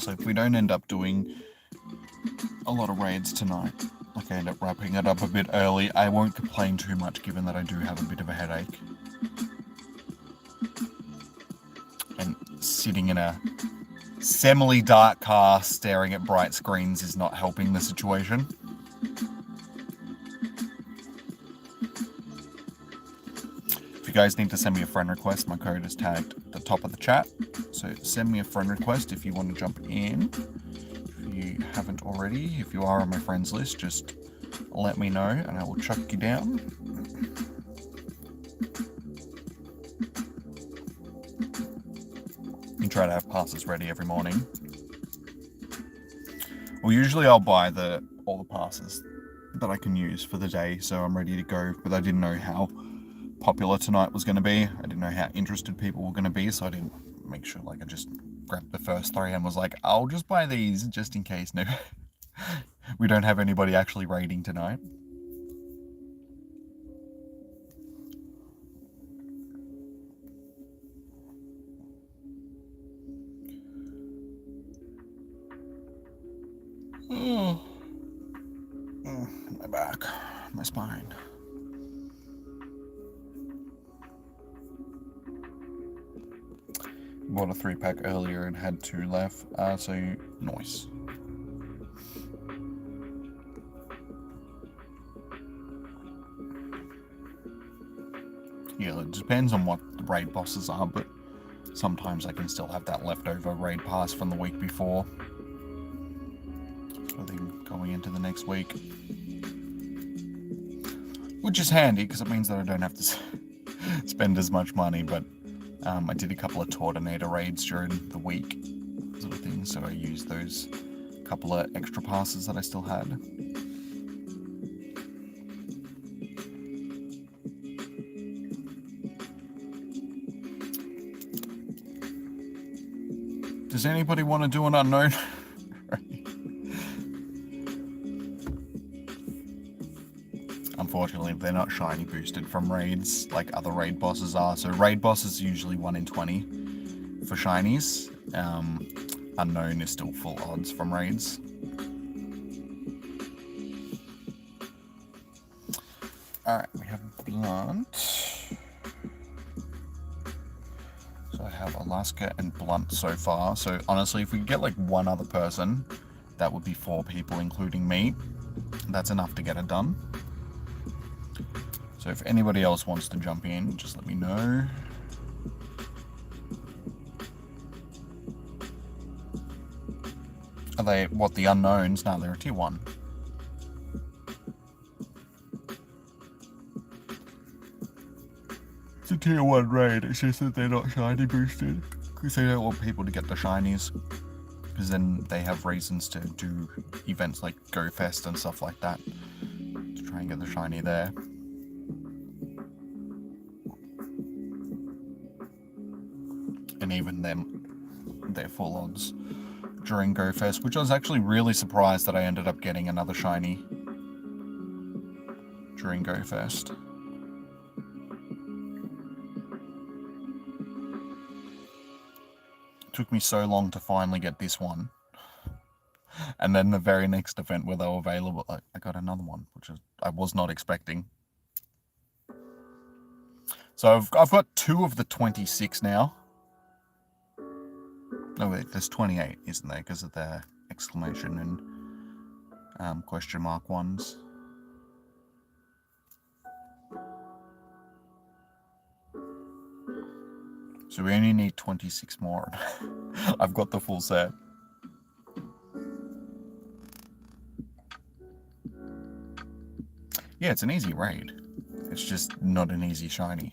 So if we don't end up doing a lot of raids tonight, like I end up wrapping it up a bit early, I won't complain too much given that I do have a bit of a headache. And sitting in a semi-dark car staring at bright screens is not helping the situation. If you guys need to send me a friend request, my code is tagged at the top of the chat. So send me a friend request if you want to jump in. If you haven't already, if you are on my friends list, just let me know and I will chuck you down. You try to have passes ready every morning. Well, usually I'll buy all the passes that I can use for the day, so I'm ready to go, but I didn't know how popular tonight was going to be. I didn't know how interested people were going to be, so I didn't make sure, like, I just grabbed the first 3 and was like, I'll just buy these just in case. No, we don't have anybody actually raiding tonight. Oh, my back, my spine. Bought a 3-pack earlier and had 2 left, so nice. Yeah, it depends on what the raid bosses are, but sometimes I can still have that leftover raid pass from the week before. I think going into the next week. Which is handy, because it means that I don't have to spend as much money, but I did a couple of Tornado raids during the week, sort of thing, so I used those couple of extra passes that I still had. Does anybody want to do an unknown? Unfortunately, they're not shiny boosted from raids like other raid bosses are. So raid boss is usually 1 in 20 for shinies. Unknown is still full odds from raids. Alright, we have Blunt. So I have Alaska and Blunt so far. So honestly, if we could get like 1 other person, that would be 4 people, including me. That's enough to get it done. So if anybody else wants to jump in, just let me know. Are they, what, the unknowns? No, they're a tier 1. It's a tier 1 raid, it's just that they're not shiny boosted. Because they don't want people to get the shinies. Because then they have reasons to do events like Go Fest and stuff like that. To try and get the shiny there. And even them, they're full odds during Go Fest, which I was actually really surprised that I ended up getting another shiny during Go Fest. It took me so long to finally get this one. And then the very next event where they were available, I got another one, which I was not expecting. So I've got 2 of the 26 now. Oh wait, there's 28, isn't there? Because of the exclamation and question mark ones. So we only need 26 more. I've got the full set. Yeah, it's an easy raid. It's just not an easy shiny.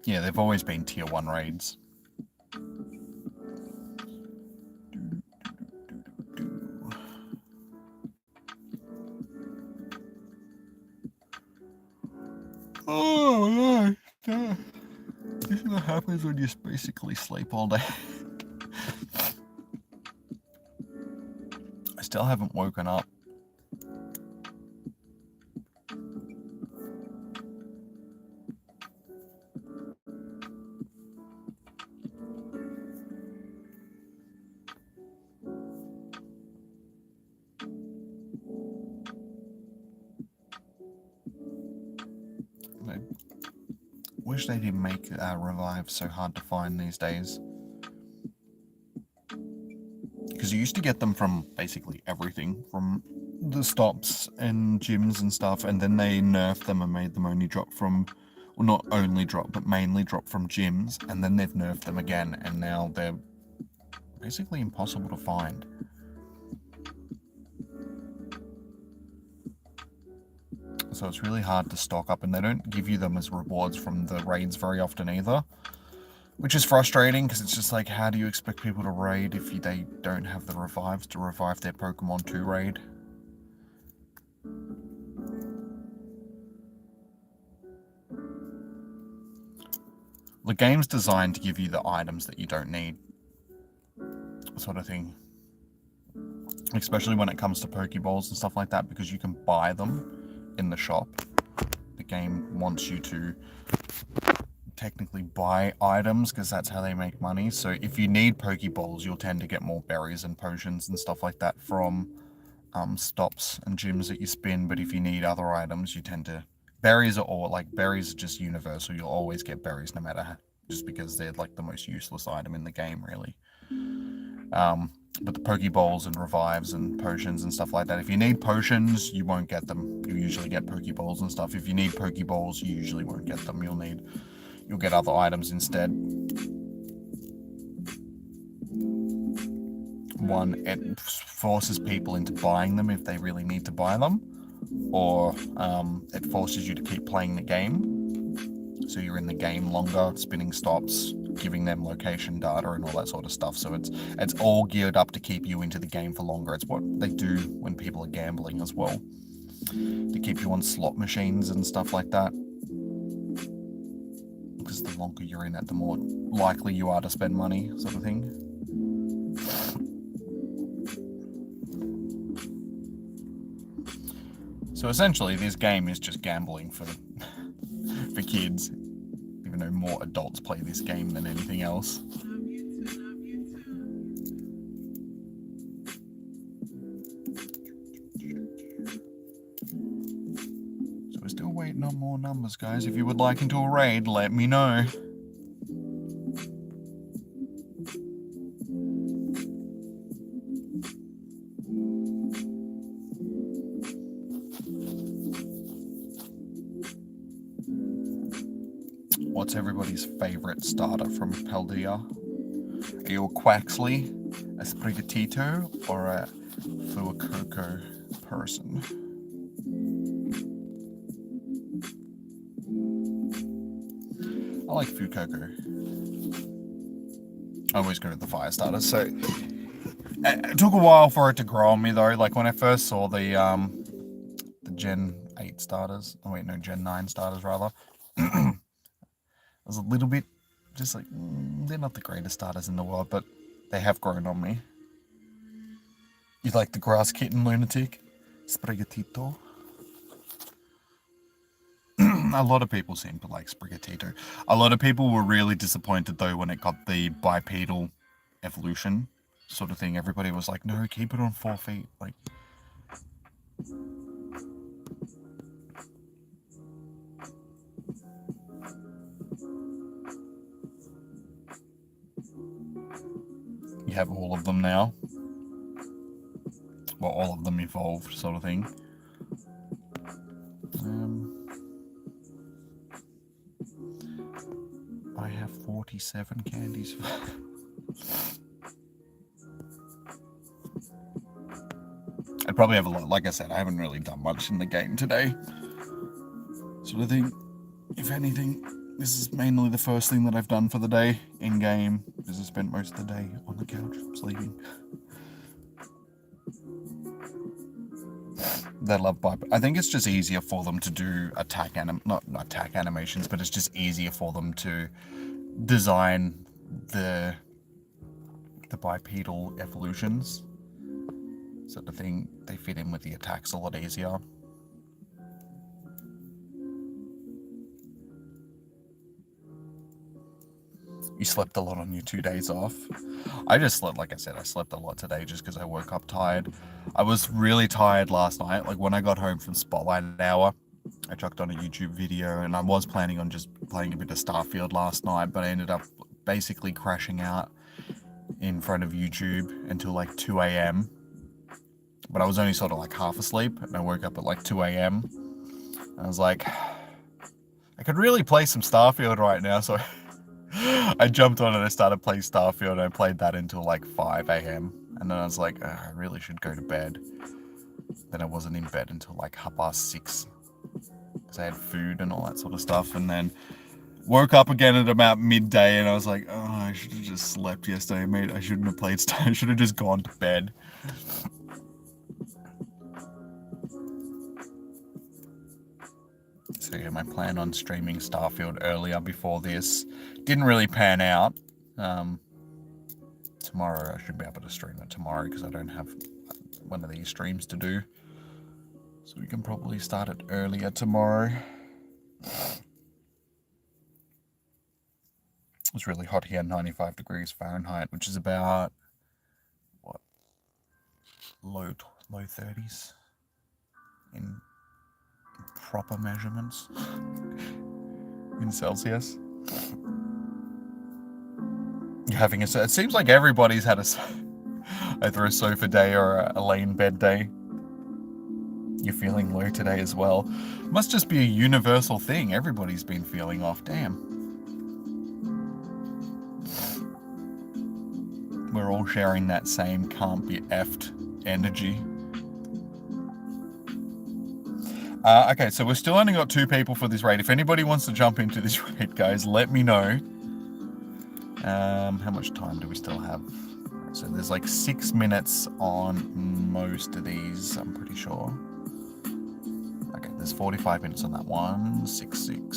Yeah, they've always been tier 1 raids. Oh, no. This is what happens when you basically sleep all day. I still haven't woken up. wish they didn't make revives so hard to find these days. Because you used to get them from basically everything, from the stops and gyms and stuff, and then they nerfed them and made them only drop from, well, not only drop, but mainly drop from gyms, and then they've nerfed them again, and now they're basically impossible to find. So it's really hard to stock up, and they don't give you them as rewards from the raids very often either, which is frustrating because it's just like, how do you expect people to raid if they don't have the revives to revive their Pokemon to raid? The game's designed to give you the items that you don't need, sort of thing. Especially when it comes to Pokeballs and stuff like that, because you can buy them in the shop. The game wants you to technically buy items because that's how they make money. So if you need Pokeballs, you'll tend to get more berries and potions and stuff like that from stops and gyms that you spin. But if you need other items, you tend to... Berries are all, like, berries are just universal. You'll always get berries no matter how, just because they're like the most useless item in the game, really. But the Pokeballs and revives and potions and stuff like that, if you need potions, you won't get them. You usually get Pokeballs and stuff. If you need Pokeballs, you usually won't get them. You'll get other items instead. One, it forces people into buying them if they really need to buy them, or it forces you to keep playing the game. So you're in the game longer, spinning stops, giving them location data and all that sort of stuff. So it's all geared up to keep you into the game for longer. It's what they do when people are gambling as well, to keep you on slot machines and stuff like that. Because the longer you're in it, the more likely you are to spend money, sort of thing. So essentially, this game is just gambling for kids, even though more adults play this game than anything else. So we're still waiting on more numbers, guys. If you would like into a raid, let me know. What's everybody's favourite starter from Paldea? Are you a Quaxley, a Sprigatito, or a Fuecoco person? I like Fuecoco. I always go to the fire starters, so it took a while for it to grow on me though. Like when I first saw the Gen 8 starters, oh wait, no, Gen 9 starters rather. I was a little bit just like, they're not the greatest starters in the world, but they have grown on me. You like the grass kitten lunatic? Sprigatito? A lot of people seem to like Sprigatito. A lot of people were really disappointed though when it got the bipedal evolution sort of thing. Everybody was like, no, keep it on 4 feet. Like, you have all of them now. Well, all of them evolved, sort of thing. I have 47 candies. I'd probably have a lot. Like I said, I haven't really done much in the game today. Sort of thing. If anything, this is mainly the first thing that I've done for the day in game, because I spent most of the day on the couch sleeping. They love biped. I think it's just easier for them to do not attack animations, but it's just easier for them to design the bipedal evolutions. Sort of thing. They fit in with the attacks a lot easier. You slept a lot on your 2 days off. I just slept, like I said, I slept a lot today just because I woke up tired. I was really tired last night. Like when I got home from Spotlight Hour, I chucked on a YouTube video, and I was planning on just playing a bit of Starfield last night, but I ended up basically crashing out in front of YouTube until like 2 a.m. But I was only sort of like half asleep, and I woke up at like 2 a.m. I was like, I could really play some Starfield right now, so I jumped on and I started playing Starfield, and I played that until like 5 a.m. And then I was like, I really should go to bed. Then I wasn't in bed until like 6:30, because I had food and all that sort of stuff, and then woke up again at about midday, and I was like, oh, I should have just slept yesterday, mate. I shouldn't have played Star. I should have just gone to bed. So yeah, my plan on streaming Starfield earlier before this didn't really pan out. Tomorrow I should be able to stream it tomorrow, because I don't have one of these streams to do. So we can probably start it earlier tomorrow. It's really hot here, 95 degrees Fahrenheit, which is about, what, low 30s in proper measurements in Celsius. You're having it seems like everybody's had either a sofa day or a lay in bed day. You're feeling low today as well. Must just be a universal thing. Everybody's been feeling off. Damn. We're all sharing that same can't be effed energy. Okay, so we've still only got 2 people for this raid. If anybody wants to jump into this raid, guys, let me know. How much time do we still have? So there's like 6 minutes on most of these, I'm pretty sure. Okay, there's 45 minutes on that one. 6, 9,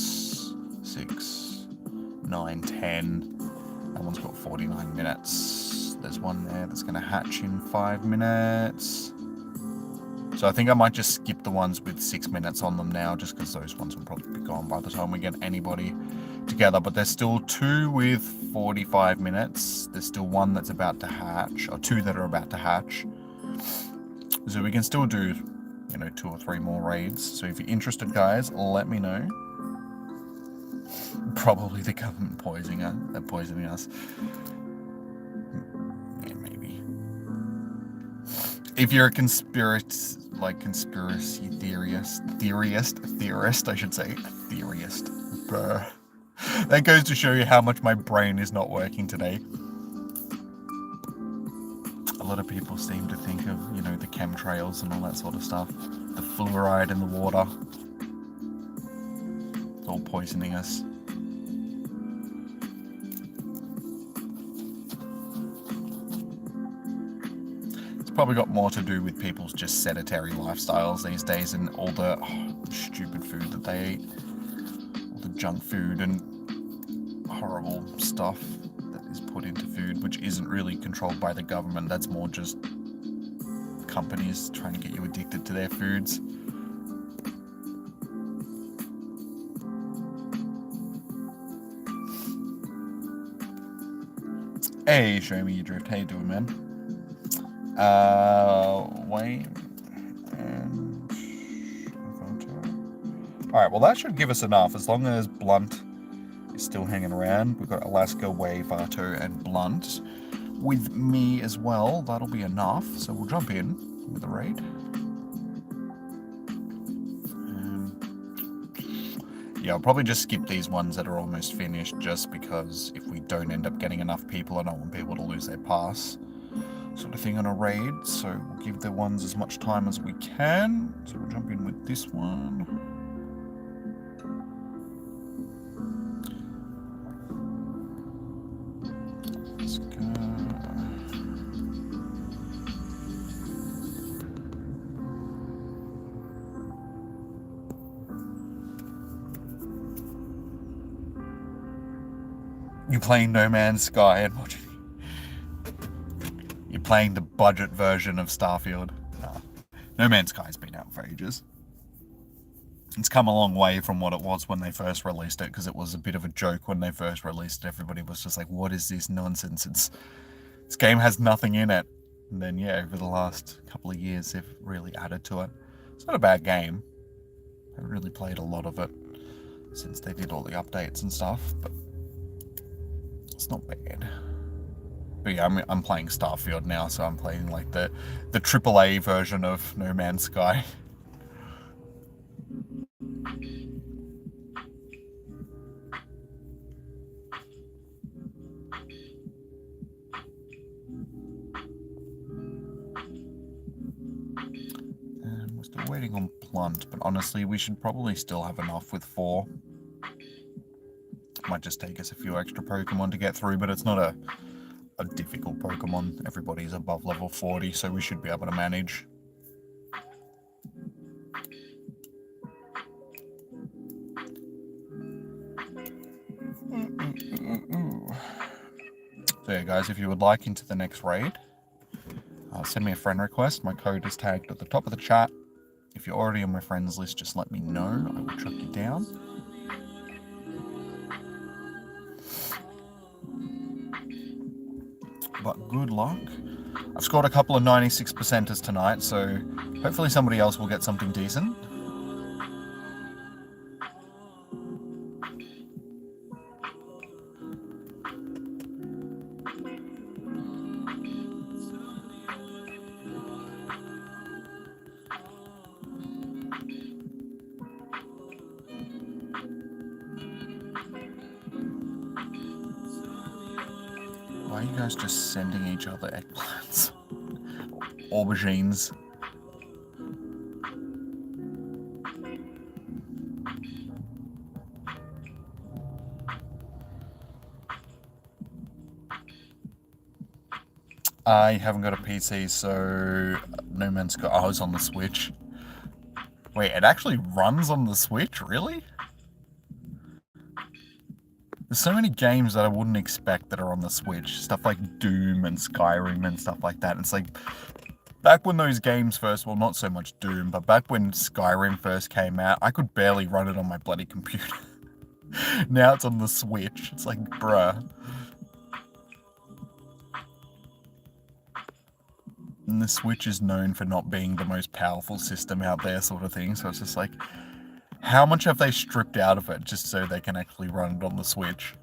10. That one's got 49 minutes. There's one there that's going to hatch in 5 minutes. So I think I might just skip the ones with 6 minutes on them now, just because those ones will probably be gone by the time we get anybody together. But there's still 2 with 45 minutes. There's still 1 that's about to hatch, or 2 that are about to hatch. So we can still do, 2 or 3 more raids. So if you're interested, guys, let me know. Probably the government poisoning us. Yeah, maybe. If you're a conspiracy theorist, I should say, theorist. Brr. That goes to show you how much my brain is not working today. A lot of people seem to think of, the chemtrails and all that sort of stuff. The fluoride in the water. It's all poisoning us. It's probably got more to do with people's just sedentary lifestyles these days, and all the stupid food that they eat. All the junk food and horrible stuff that is put into food, which isn't really controlled by the government. That's more just companies trying to get you addicted to their foods. Hey, show me your drift. How you doing, man? Wayne and Alright, well that should give us enough, as long as Blunt is still hanging around. We've got Alaska, Way, Vato, and Blunt with me as well. That'll be enough, so we'll jump in with the raid. Yeah, I'll probably just skip these ones that are almost finished, just because if we don't end up getting enough people, I don't want people to lose their pass sort of thing on a raid. So we'll give the ones as much time as we can. So we'll jump in with this one. Let's go. You're playing No Man's Sky and watching. You're playing the budget version of Starfield. No Man's Sky's been out for ages. It's come a long way from what it was when they first released it, because it was a bit of a joke when they first released it. Everybody was just like, what is this nonsense? This game has nothing in it. And then, yeah, over the last couple of years, they've really added to it. It's not a bad game. I haven't really played a lot of it since they did all the updates and stuff, but it's not bad. But yeah, I'm playing Starfield now, so I'm playing like the AAA version of No Man's Sky. And we're still waiting on Blunt, but honestly, we should probably still have enough with 4. Might just take us a few extra Pokemon to get through, but it's not a difficult Pokemon. Everybody's above level 40, so we should be able to manage. So yeah, guys, if you would like into the next raid, send me a friend request. My code is tagged at the top of the chat. If you're already on my friends list, just let me know. I will track you down. But good luck. I've scored a couple of 96%ers tonight, so hopefully somebody else will get something decent. Why are you guys just sending each other eggplants? Aubergines. I haven't got a PC, so No Man's Sky. I was on the Switch. Wait, it actually runs on the Switch? Really? There's so many games that I wouldn't expect that are on the Switch. Stuff like Doom and Skyrim and stuff like that. It's like, back when those games first, well, not so much Doom, but back when Skyrim first came out, I could barely run it on my bloody computer. Now it's on the Switch. It's like, bruh. And the Switch is known for not being the most powerful system out there, sort of thing. So it's just like, how much have they stripped out of it just so they can actually run it on the Switch?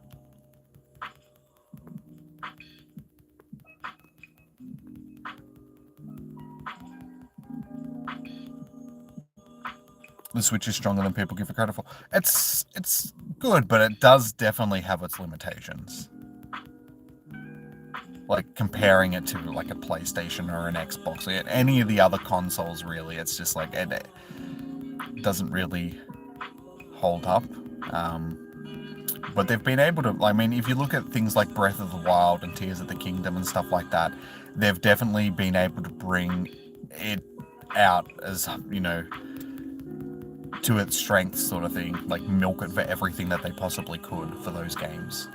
The Switch is stronger than people give it credit for. It's good, but it does definitely have its limitations. Like, comparing it to like a PlayStation or an Xbox, any of the other consoles, really, it's just like, it doesn't really hold up. But they've been able to, I mean, if you look at things like Breath of the Wild and Tears of the Kingdom and stuff like that, they've definitely been able to bring it out as, you know, to its strengths, sort of thing, like milk it for everything that they possibly could for those games.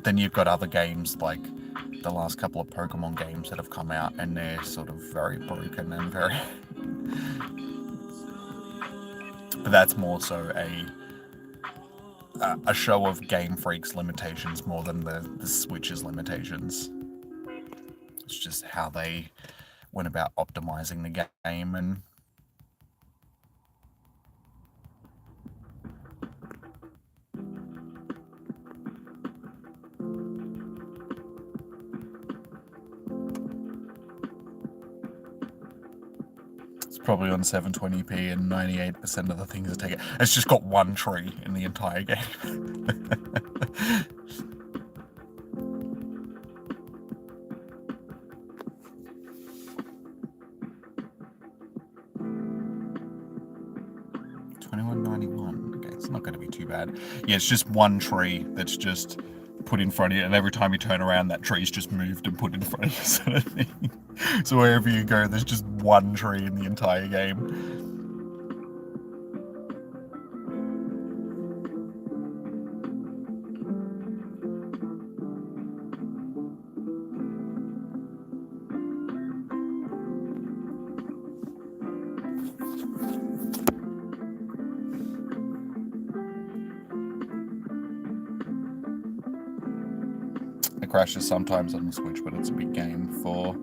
Then you've got other games like the last couple of Pokemon games that have come out, and they're sort of very broken and very but that's more so a show of Gamefreak's limitations more than the Switch's limitations. It's just how they went about optimizing the game. And it's probably on 720p, and 98% of the things are taken. It's just got one tree in the entire game. Okay, it's not going to be too bad. Yeah, it's just one tree that's just put in front of you, and every time you turn around, that tree's just moved and put in front of you, sort of thing. So wherever you go, there's just one tree in the entire game. It crashes sometimes on the Switch, but it's a big game for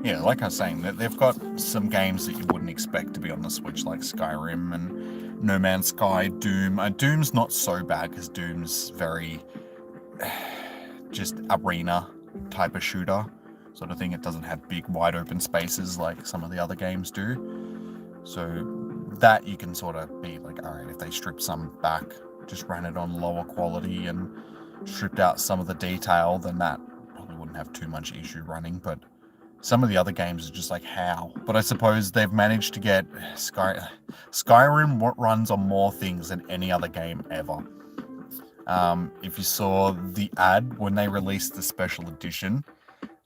yeah, like I was saying, that they've got some games that you wouldn't expect to be on the Switch, like Skyrim and No Man's Sky, Doom. Doom's not so bad because Doom's very just arena type of shooter sort of thing. It doesn't have big wide open spaces like some of the other games do. So that you can sort of be like, all right, if they strip some back, just ran it on lower quality and stripped out some of the detail, then that probably wouldn't have too much issue running. But some of the other games are just like, how? But I suppose they've managed to get Skyrim runs on more things than any other game ever. If you saw the ad when they released the special edition,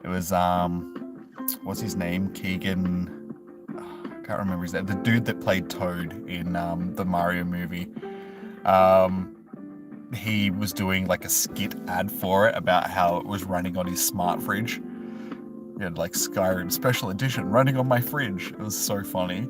it was what's his name? Keegan. I can't remember his name. The dude that played Toad in the Mario movie. He was doing like a skit ad for it about how it was running on his smart fridge. He had like Skyrim special edition running on my fridge. It was so funny.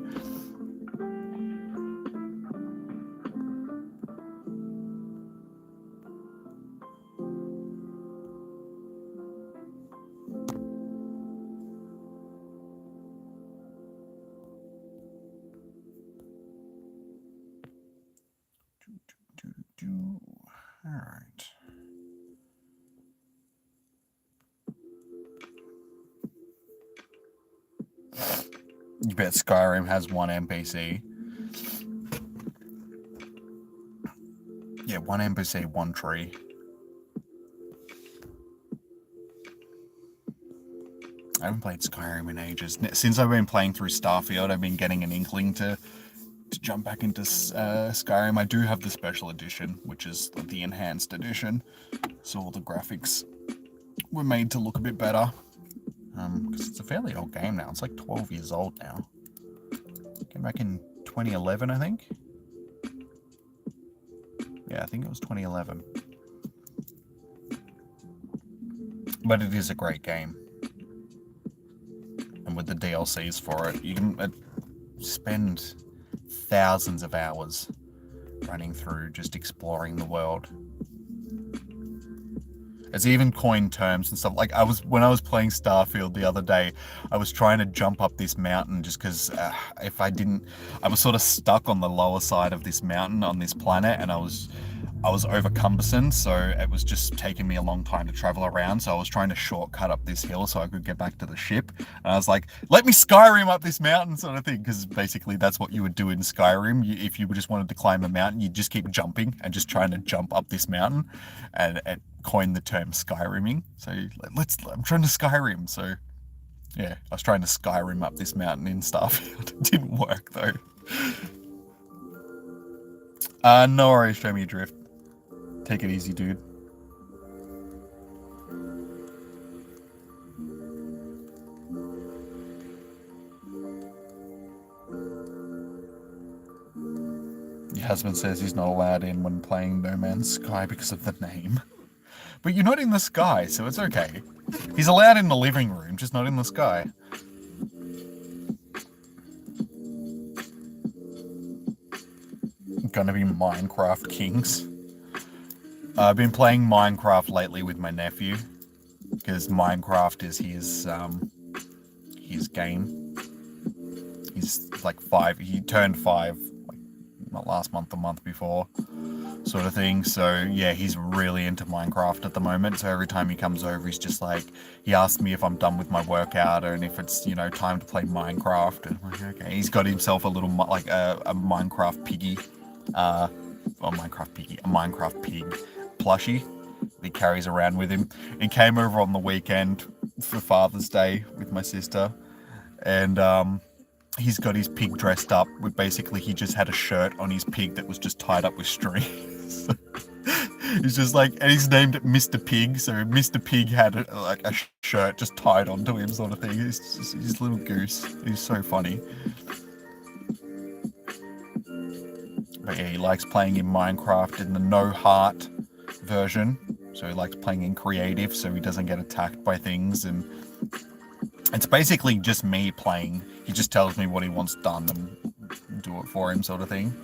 All right. You bet Skyrim has one NPC. Yeah, one NPC, one tree. I haven't played Skyrim in ages. Since I've been playing through Starfield, I've been getting an inkling to jump back into Skyrim. I do have the special edition, which is the enhanced edition. So all the graphics were made to look a bit better. Because it's a fairly old game now. It's like 12 years old now. Came back in 2011, I think. Yeah, I think it was 2011. But it is a great game. And with the DLCs for it, you can spend thousands of hours running through just exploring the world. It's even coined terms and stuff. Like when I was playing Starfield the other day, I was trying to jump up this mountain just because if I didn't, I was sort of stuck on the lower side of this mountain on this planet, and I was over cumbersome, so it was just taking me a long time to travel around. So I was trying to shortcut up this hill so I could get back to the ship. And I was like, let me Skyrim up this mountain sort of thing, because basically that's what you would do in Skyrim. If you just wanted to climb a mountain, you'd just keep jumping and just trying to jump up this mountain, and it coined the term Skyrimming. So I'm trying to Skyrim. So yeah, I was trying to Skyrim up this mountain in Starfield. It didn't work though. No worries, show me your drift. Take it easy, dude. Your husband says he's not allowed in when playing No Man's Sky because of the name. But you're not in the sky, so it's okay. He's allowed in the living room, just not in the sky. Gonna be Minecraft Kings. I've been playing Minecraft lately with my nephew, because Minecraft is his game. He's like 5. He turned 5 like not last month, the month before, sort of thing. So yeah, he's really into Minecraft at the moment. So every time he comes over, he's just like, he asks me if I'm done with my workout and if it's, time to play Minecraft. And I'm like, okay. He's got himself a little like a Minecraft piggy, a Minecraft pig plushie that he carries around with him. He came over on the weekend for Father's Day with my sister, and he's got his pig dressed up with, basically he just had a shirt on his pig that was just tied up with strings. He's just like, and he's named it Mr. Pig, so Mr. Pig had a shirt just tied onto him sort of thing. He's little goose. He's so funny. But yeah, he likes playing in Minecraft in the no heart version. So he likes playing in creative so he doesn't get attacked by things. And it's basically just me playing. He just tells me what he wants done and do it for him sort of thing.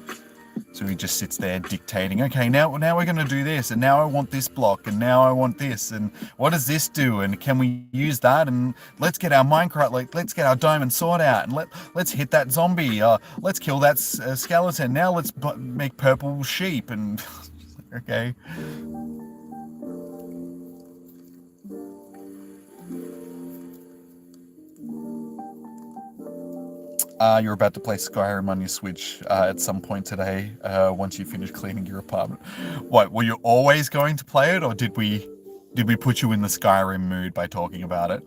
So he just sits there dictating, okay, now we're going to do this, and now I want this block, and now I want this, and what does this do, and can we use that, and let's get our Minecraft, like, let's get our diamond sword out, and let's hit that zombie, let's kill that skeleton, now let's make purple sheep, and okay. You're about to play Skyrim on your Switch at some point today, once you finish cleaning your apartment. What, were you always going to play it, or did we put you in the Skyrim mood by talking about it?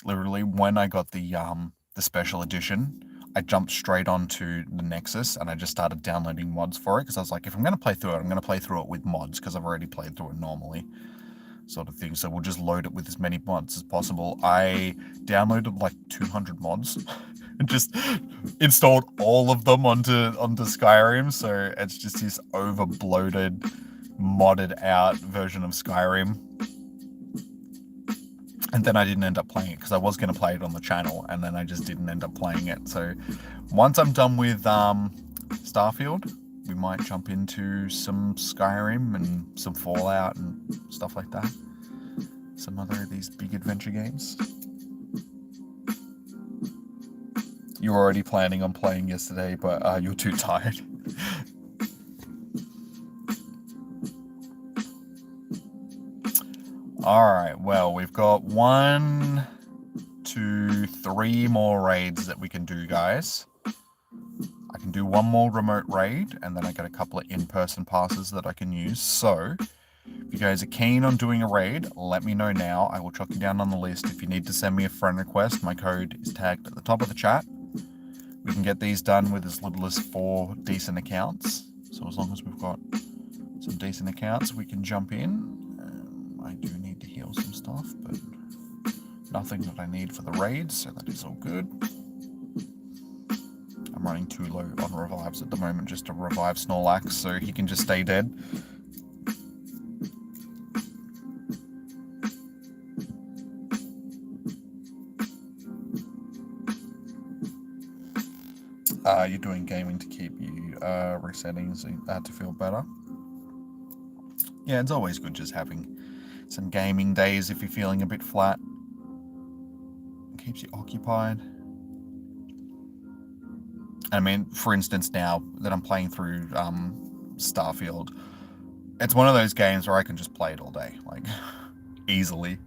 Literally, when I got the special edition, I jumped straight onto the Nexus and I just started downloading mods for it, because I was like, if I'm going to play through it, I'm going to play through it with mods, because I've already played through it normally. Sort of thing, so we'll just load it with as many mods as possible. I downloaded like 200 mods and just installed all of them onto Skyrim, so it's just this over bloated, modded out version of Skyrim. And then I didn't end up playing it, because I was going to play it on the channel, and then I just didn't end up playing it. So once I'm done with Starfield, we might jump into some Skyrim and some Fallout and stuff like that. Some other of these big adventure games. You were already planning on playing yesterday, but you're too tired. Alright, well, we've got 1, 2, 3 more raids that we can do, guys. I can do one more remote raid, and then I got a couple of in-person passes that I can use. So, if you guys are keen on doing a raid, let me know now. I will chuck you down on the list. If you need to send me a friend request, my code is tagged at the top of the chat. We can get these done with as little as 4 decent accounts. So as long as we've got some decent accounts, we can jump in. I do need to heal some stuff, but nothing that I need for the raids, so that is all good. I'm running too low on revives at the moment just to revive Snorlax, so he can just stay dead. You're doing gaming to keep you resetting to feel better. Yeah, it's always good just having some gaming days if you're feeling a bit flat. It keeps you occupied. I mean, for instance, now that I'm playing through Starfield, it's one of those games where I can just play it all day, like, easily.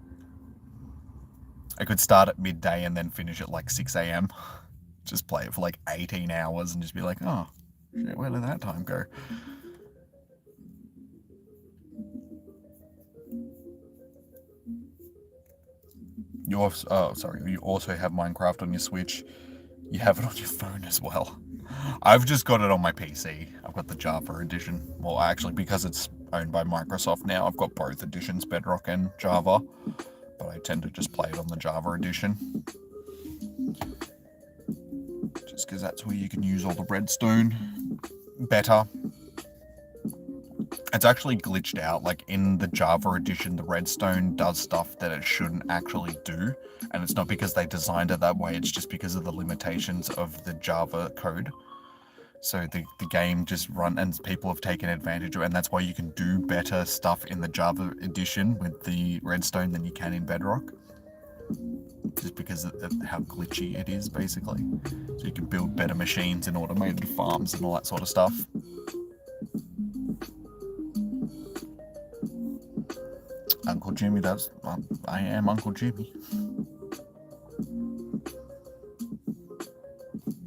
I could start at midday and then finish at like 6 a.m. Just play it for like 18 hours and just be like, oh, shit, where did that time go? You also have Minecraft on your Switch. You have it on your phone as well. I've just got it on my PC. I've got the Java edition. Well, actually, because it's owned by Microsoft now, I've got both editions, Bedrock and Java. But I tend to just play it on the Java edition. Just because that's where you can use all the redstone better. It's actually glitched out. Like, in the Java edition, the redstone does stuff that it shouldn't actually do. And it's not because they designed it that way, it's just because of the limitations of the Java code. So the game just and people have taken advantage of it, and that's why you can do better stuff in the Java edition with the redstone than you can in Bedrock. Just because of how glitchy it is, basically. So you can build better machines and automated farms and all that sort of stuff. Uncle Jimmy, I am Uncle Jimmy.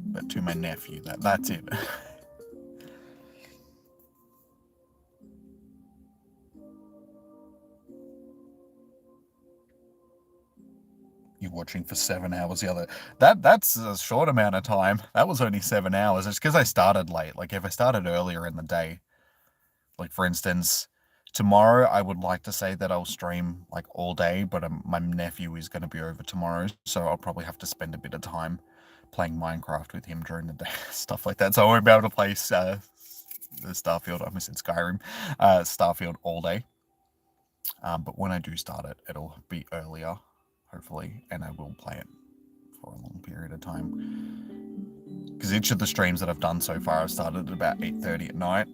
But to my nephew, that's it. You're watching for 7 hours the other. That's a short amount of time. That was only 7 hours. It's because I started late. Like, if I started earlier in the day, like, for instance, tomorrow I would like to say that I'll stream like all day, but my nephew is going to be over tomorrow, so I'll probably have to spend a bit of time playing Minecraft with him during the day, stuff like that. So I won't be able to play the Starfield. I almost said Skyrim, Starfield all day. But when I do start it, it'll be earlier, hopefully, and I will play it. for a long period of time. Because each of the streams that I've done so far, I've started at about 8:30 at night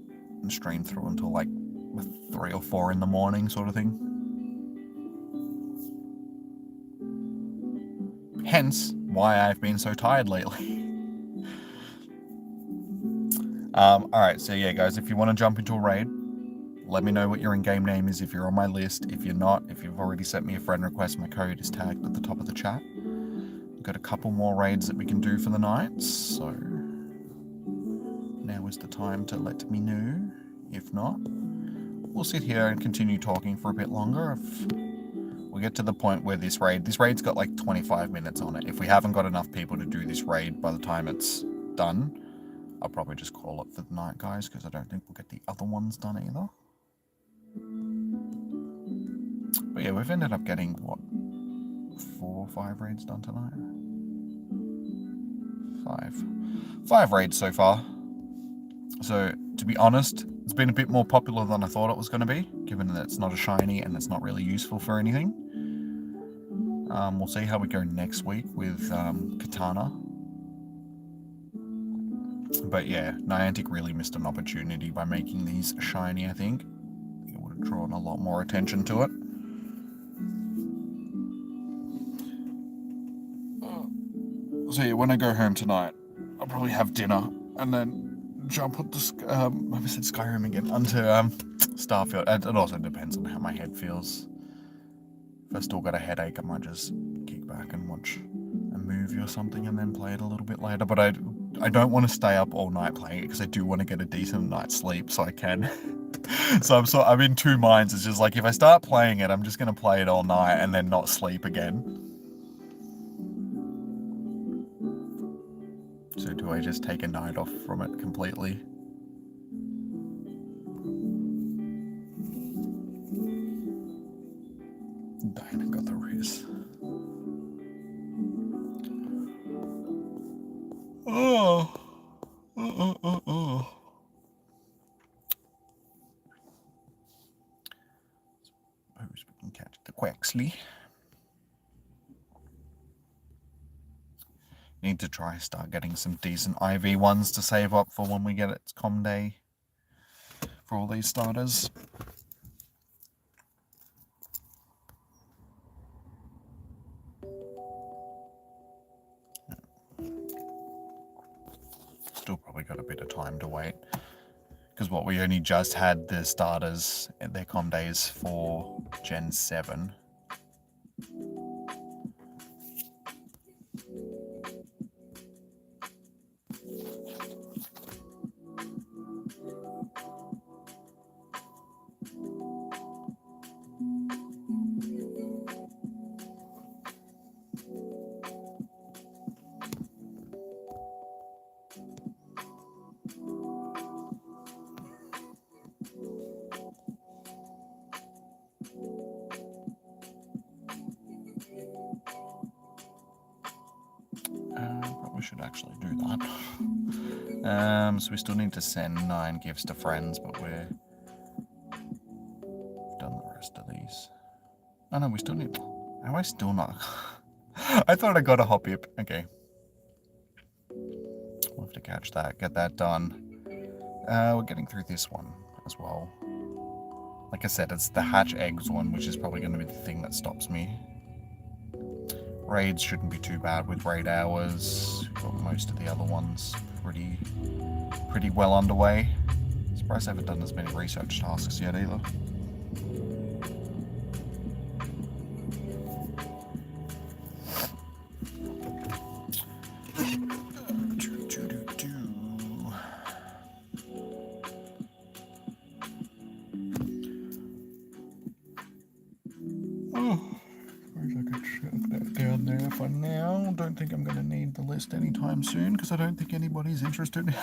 and streamed through until like 3 or 4 in the morning, sort of thing. Hence why I've been so tired lately. Alright, so yeah guys, if you want to jump into a raid, let me know what your in-game name is if you're on my list. If you're not, if you've already sent me a friend request, my code is tagged at the top of the chat. We've got a couple more raids that we can do for the night, so now is the time to let me know. If not, we'll sit here and continue talking for a bit longer. If we get to the point where this raid's got like 25 minutes on it. If we haven't got enough people to do this raid by the time it's done, I'll probably just call it for the night, guys, because I don't think we'll get the other ones done either. But yeah, we've ended up getting, what, 4 or 5 raids done tonight? 5 raids so far. So, to be honest, it's been a bit more popular than I thought it was going to be, given that it's not a shiny and it's not really useful for anything. We'll see how we go next week with Katana. But yeah, Niantic really missed an opportunity by making these shiny, I think. It would have drawn a lot more attention to it. So yeah, when I go home tonight, I'll probably have dinner and then jump on the I said Skyrim again, onto Starfield. It also depends on how my head feels. If I still got a headache, I might just kick back and watch a movie or something and then play it a little bit later. But I don't want to stay up all night playing it because I do want to get a decent night's sleep so I can. So I'm in two minds. It's just like, if I start playing it, I'm just going to play it all night and then not sleep again. So do I just take a night off from it completely? Diana got the riz. Oh. Suppose we can catch the Quaxley. Need to try start getting some decent IV ones to save up for when we get its com day for all these starters. Still probably got a bit of time to wait, because what, we only just had the starters at their com days for Gen 7. Probably should actually do that. So we still need to send 9 gifts to friends, but we've done the rest of these. Oh no, we still need... Am I still not? I thought I got a hop hip. Okay. We'll have to catch that, get that done. We're getting through this one as well. Like I said, it's the hatch eggs one, which is probably going to be the thing that stops me. Raids shouldn't be too bad with raid hours. We've got most of the other ones pretty well underway. Surprised I haven't done as many research tasks yet either. Anytime soon, because I don't think anybody's interested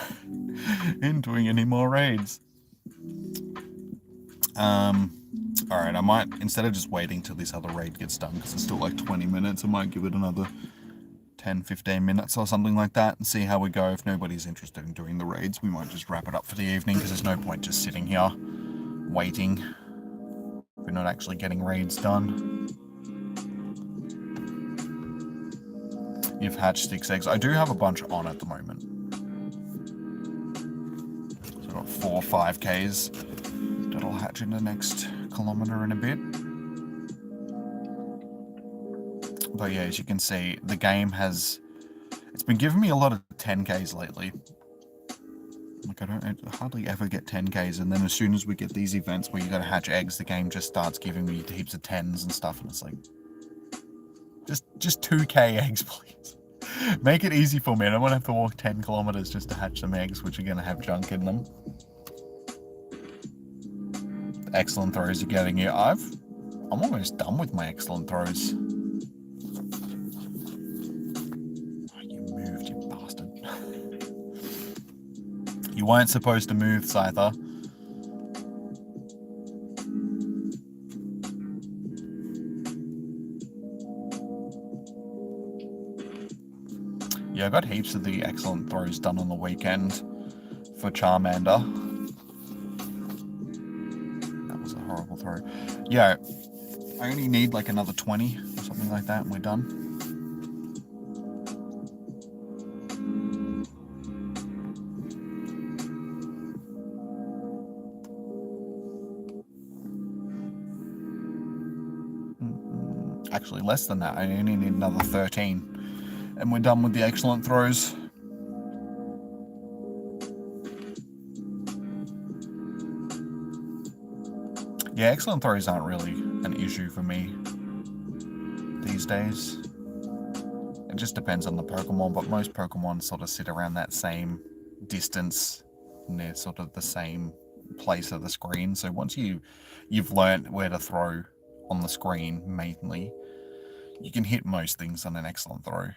in doing any more raids. Alright, I might, instead of just waiting till this other raid gets done, because it's still like 20 minutes, I might give it another 10-15 minutes or something like that and see how we go. If nobody's interested in doing the raids, we might just wrap it up for the evening, because there's no point just sitting here waiting if we're not actually getting raids done. You've hatched 6 eggs. I do have a bunch on at the moment. So I've got 4 5Ks that'll hatch in the next kilometer in a bit. But yeah, as you can see, the game it's been giving me a lot of 10Ks lately. Like, I hardly ever get 10Ks, and then as soon as we get these events where you gotta hatch eggs, the game just starts giving me heaps of 10s and stuff, and it's like, just 2K eggs, please. Make it easy for me. I don't want to have to walk 10 kilometers just to hatch some eggs, which are gonna have junk in them. Excellent throws you're getting here. I'm almost done with my excellent throws. You weren't supposed to move, Scyther. Yeah, I got heaps of the excellent throws done on the weekend for Charmander. That was a horrible throw. Yeah, I only need like another 20 or something like that and we're done. Actually, less than that. I only need another 13. And we're done with the excellent throws. Yeah, excellent throws aren't really an issue for me these days. It just depends on the Pokemon, but most Pokemon sort of sit around that same distance and they're sort of the same place of the screen. So once you've learnt where to throw on the screen mainly, you can hit most things on an excellent throw.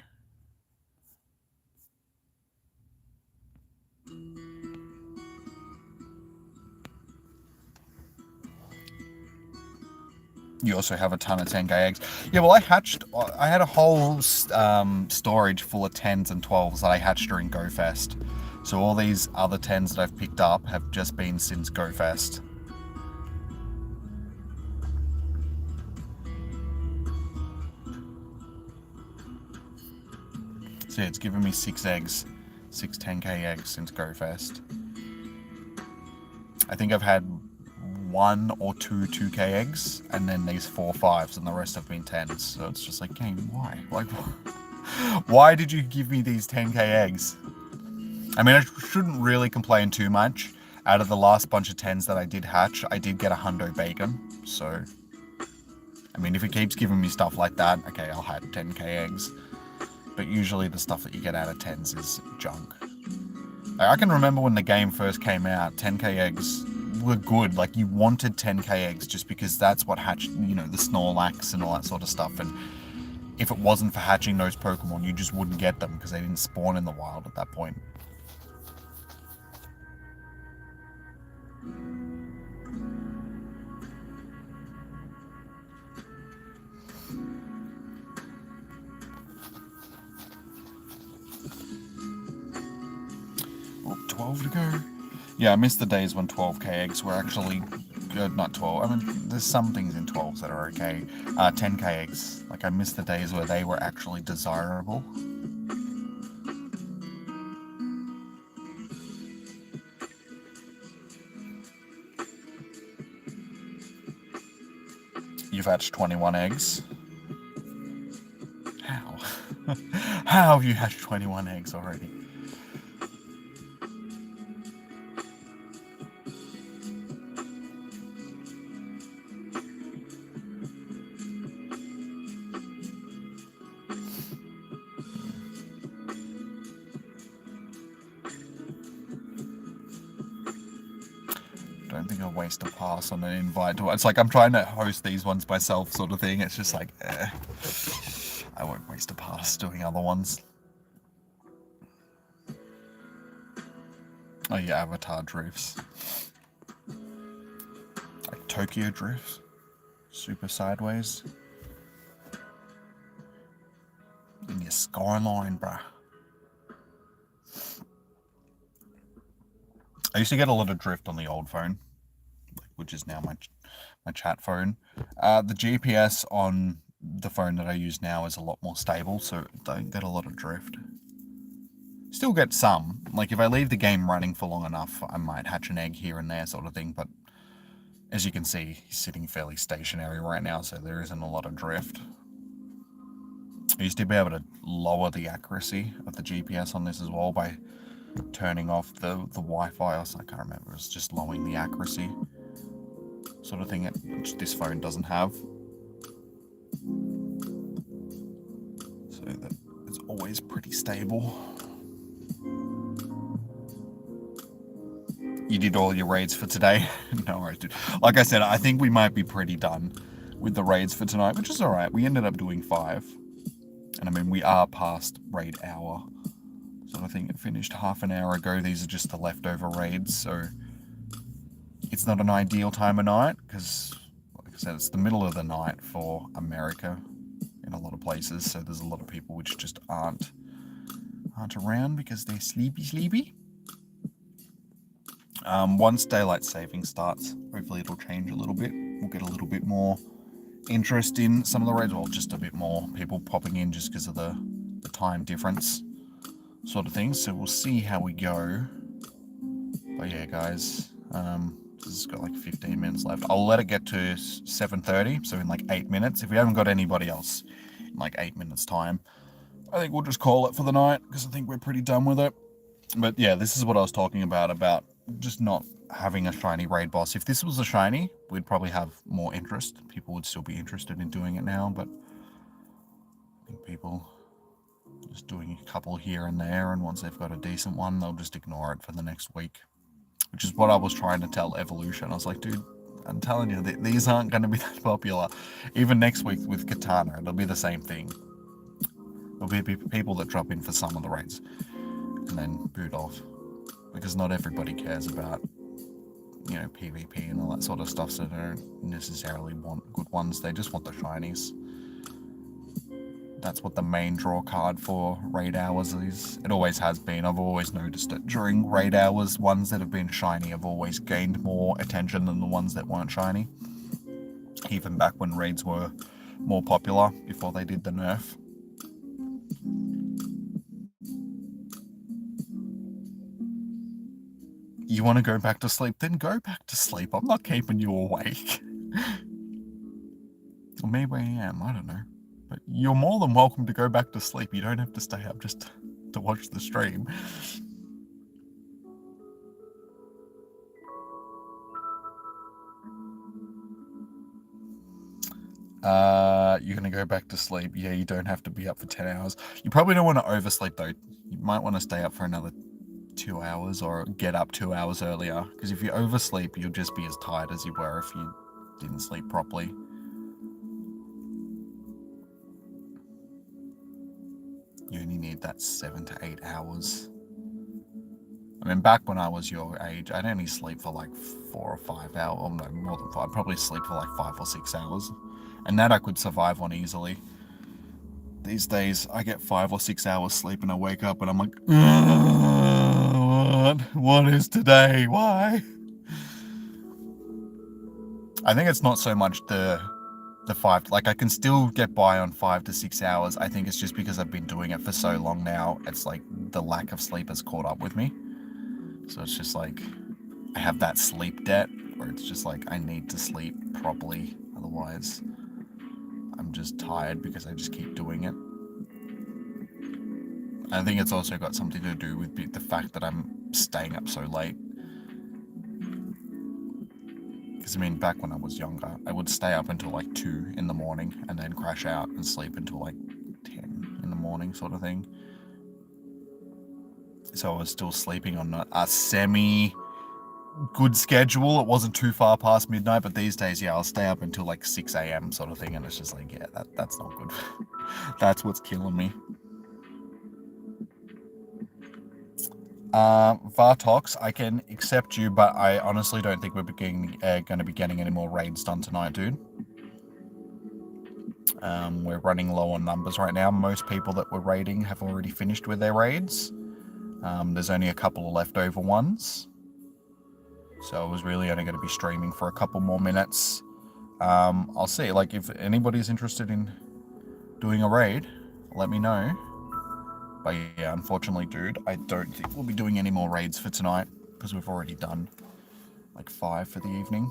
You also have a ton of 10k eggs. Yeah, well, I had a whole storage full of 10s and 12s that I hatched during GoFest. So all these other 10s that I've picked up have just been since GoFest. So yeah, it's given me 6 eggs, 6 10k eggs since GoFest. I think I've had 1 or 2 2k eggs, and then these 4 5s, and the rest have been 10s. So it's just like, game, why? Like, why did you give me these 10k eggs? I mean, I shouldn't really complain too much. Out of the last bunch of 10s that I did hatch, I did get a hundo bacon. So, I mean, if it keeps giving me stuff like that, okay, I'll hatch 10k eggs. But usually the stuff that you get out of 10s is junk. I can remember when the game first came out, 10k eggs were good. Like, you wanted 10k eggs just because that's what hatched, you know, the Snorlax and all that sort of stuff. And if it wasn't for hatching those Pokemon, you just wouldn't get them because they didn't spawn in the wild at that point. Oh, 12 to go. Yeah, I miss the days when 12k eggs were actually good. Not 12. I mean, there's some things in 12s that are okay. 10k eggs. Like, I miss the days where they were actually desirable. You've hatched 21 eggs. How? How have you hatched 21 eggs already? I don't think I'll waste a pass on an invite to it. It's like I'm trying to host these ones myself sort of thing. It's just like, I won't waste a pass doing other ones. Oh yeah, Avatar drifts. Like Tokyo drifts. Super sideways. In your skyline, bruh. I used to get a lot of drift on the old phone, which is now my chat phone. The GPS on the phone that I use now is a lot more stable, so don't get a lot of drift. Still get some. Like, if I leave the game running for long enough, I might hatch an egg here and there sort of thing, but as you can see, he's sitting fairly stationary right now, so there isn't a lot of drift. I used to be able to lower the accuracy of the GPS on this as well by turning off the Wi-Fi, or I can't remember, it was just lowering the accuracy sort of thing, which this phone doesn't have. So that is always pretty stable. You did all your raids for today? No worries, dude. Like I said, I think we might be pretty done with the raids for tonight, which is alright. We ended up doing 5. And I mean, we are past raid hour. So I think it finished half an hour ago. These are just the leftover raids, so it's not an ideal time of night, because, like I said, it's the middle of the night for America in a lot of places, so there's a lot of people which just aren't around because they're sleepy. Once daylight saving starts, hopefully it'll change a little bit. We'll get a little bit more interest in some of the raids, well, just a bit more people popping in just because of the time difference sort of thing. So we'll see how we go. But yeah, guys, this has got like 15 minutes left. I'll let it get to 7:30, so in like 8 minutes. If we haven't got anybody else in like 8 minutes time, I think we'll just call it for the night, because I think we're pretty done with it. But yeah, this is what I was talking about just not having a shiny raid boss. If this was a shiny, we'd probably have more interest. People would still be interested in doing it now, but I think people just doing a couple here and there, and once they've got a decent one, they'll just ignore it for the next week, which is what I was trying to tell Evolution. I was like, dude, I'm telling you, these aren't going to be that popular. Even next week with Katana, it'll be the same thing. There'll be people that drop in for some of the raids and then boot off, because not everybody cares about, you know, PvP and all that sort of stuff, so they don't necessarily want good ones. They just want the shinies. That's what the main draw card for raid hours is. It always has been. I've always noticed it. During raid hours, ones that have been shiny have always gained more attention than the ones that weren't shiny. Even back when raids were more popular, before they did the nerf. You want to go back to sleep? Then go back to sleep. I'm not keeping you awake. Or maybe I am, I don't know. But you're more than welcome to go back to sleep. You don't have to stay up just to watch the stream. You're going to go back to sleep. Yeah, you don't have to be up for 10 hours. You probably don't want to oversleep, though. You might want to stay up for another 2 hours, or get up 2 hours earlier, because if you oversleep, you'll just be as tired as you were if you didn't sleep properly. You only need that 7 to 8 hours. I mean, back when I was your age, I'd only sleep for like 4 or 5 hours. Oh, no, more than 5. I'd probably sleep for like 5 or 6 hours. And that I could survive on easily. These days, I get 5 or 6 hours sleep and I wake up and I'm like, what is today? Why? I think it's not so much the 5, like I can still get by on 5 to 6 hours. I think it's just because I've been doing it for so long now. It's like the lack of sleep has caught up with me. So it's just like I have that sleep debt where it's just like I need to sleep properly. Otherwise, I'm just tired because I just keep doing it. I think it's also got something to do with the fact that I'm staying up so late. Because, I mean, back when I was younger, I would stay up until like 2 in the morning and then crash out and sleep until like 10 in the morning sort of thing. So I was still sleeping on a semi-good schedule. It wasn't too far past midnight, but these days, yeah, I'll stay up until like 6 a.m. sort of thing, and it's just like, yeah, that's not good. That's what's killing me. Vartox, I can accept you, but I honestly don't think we're going to be getting any more raids done tonight, dude. We're running low on numbers right now. Most people that we're raiding have already finished with their raids. There's only a couple of leftover ones. So I was really only going to be streaming for a couple more minutes. I'll see, like, if anybody's interested in doing a raid, let me know. But yeah, unfortunately, dude, I don't think we'll be doing any more raids for tonight because we've already done like 5 for the evening.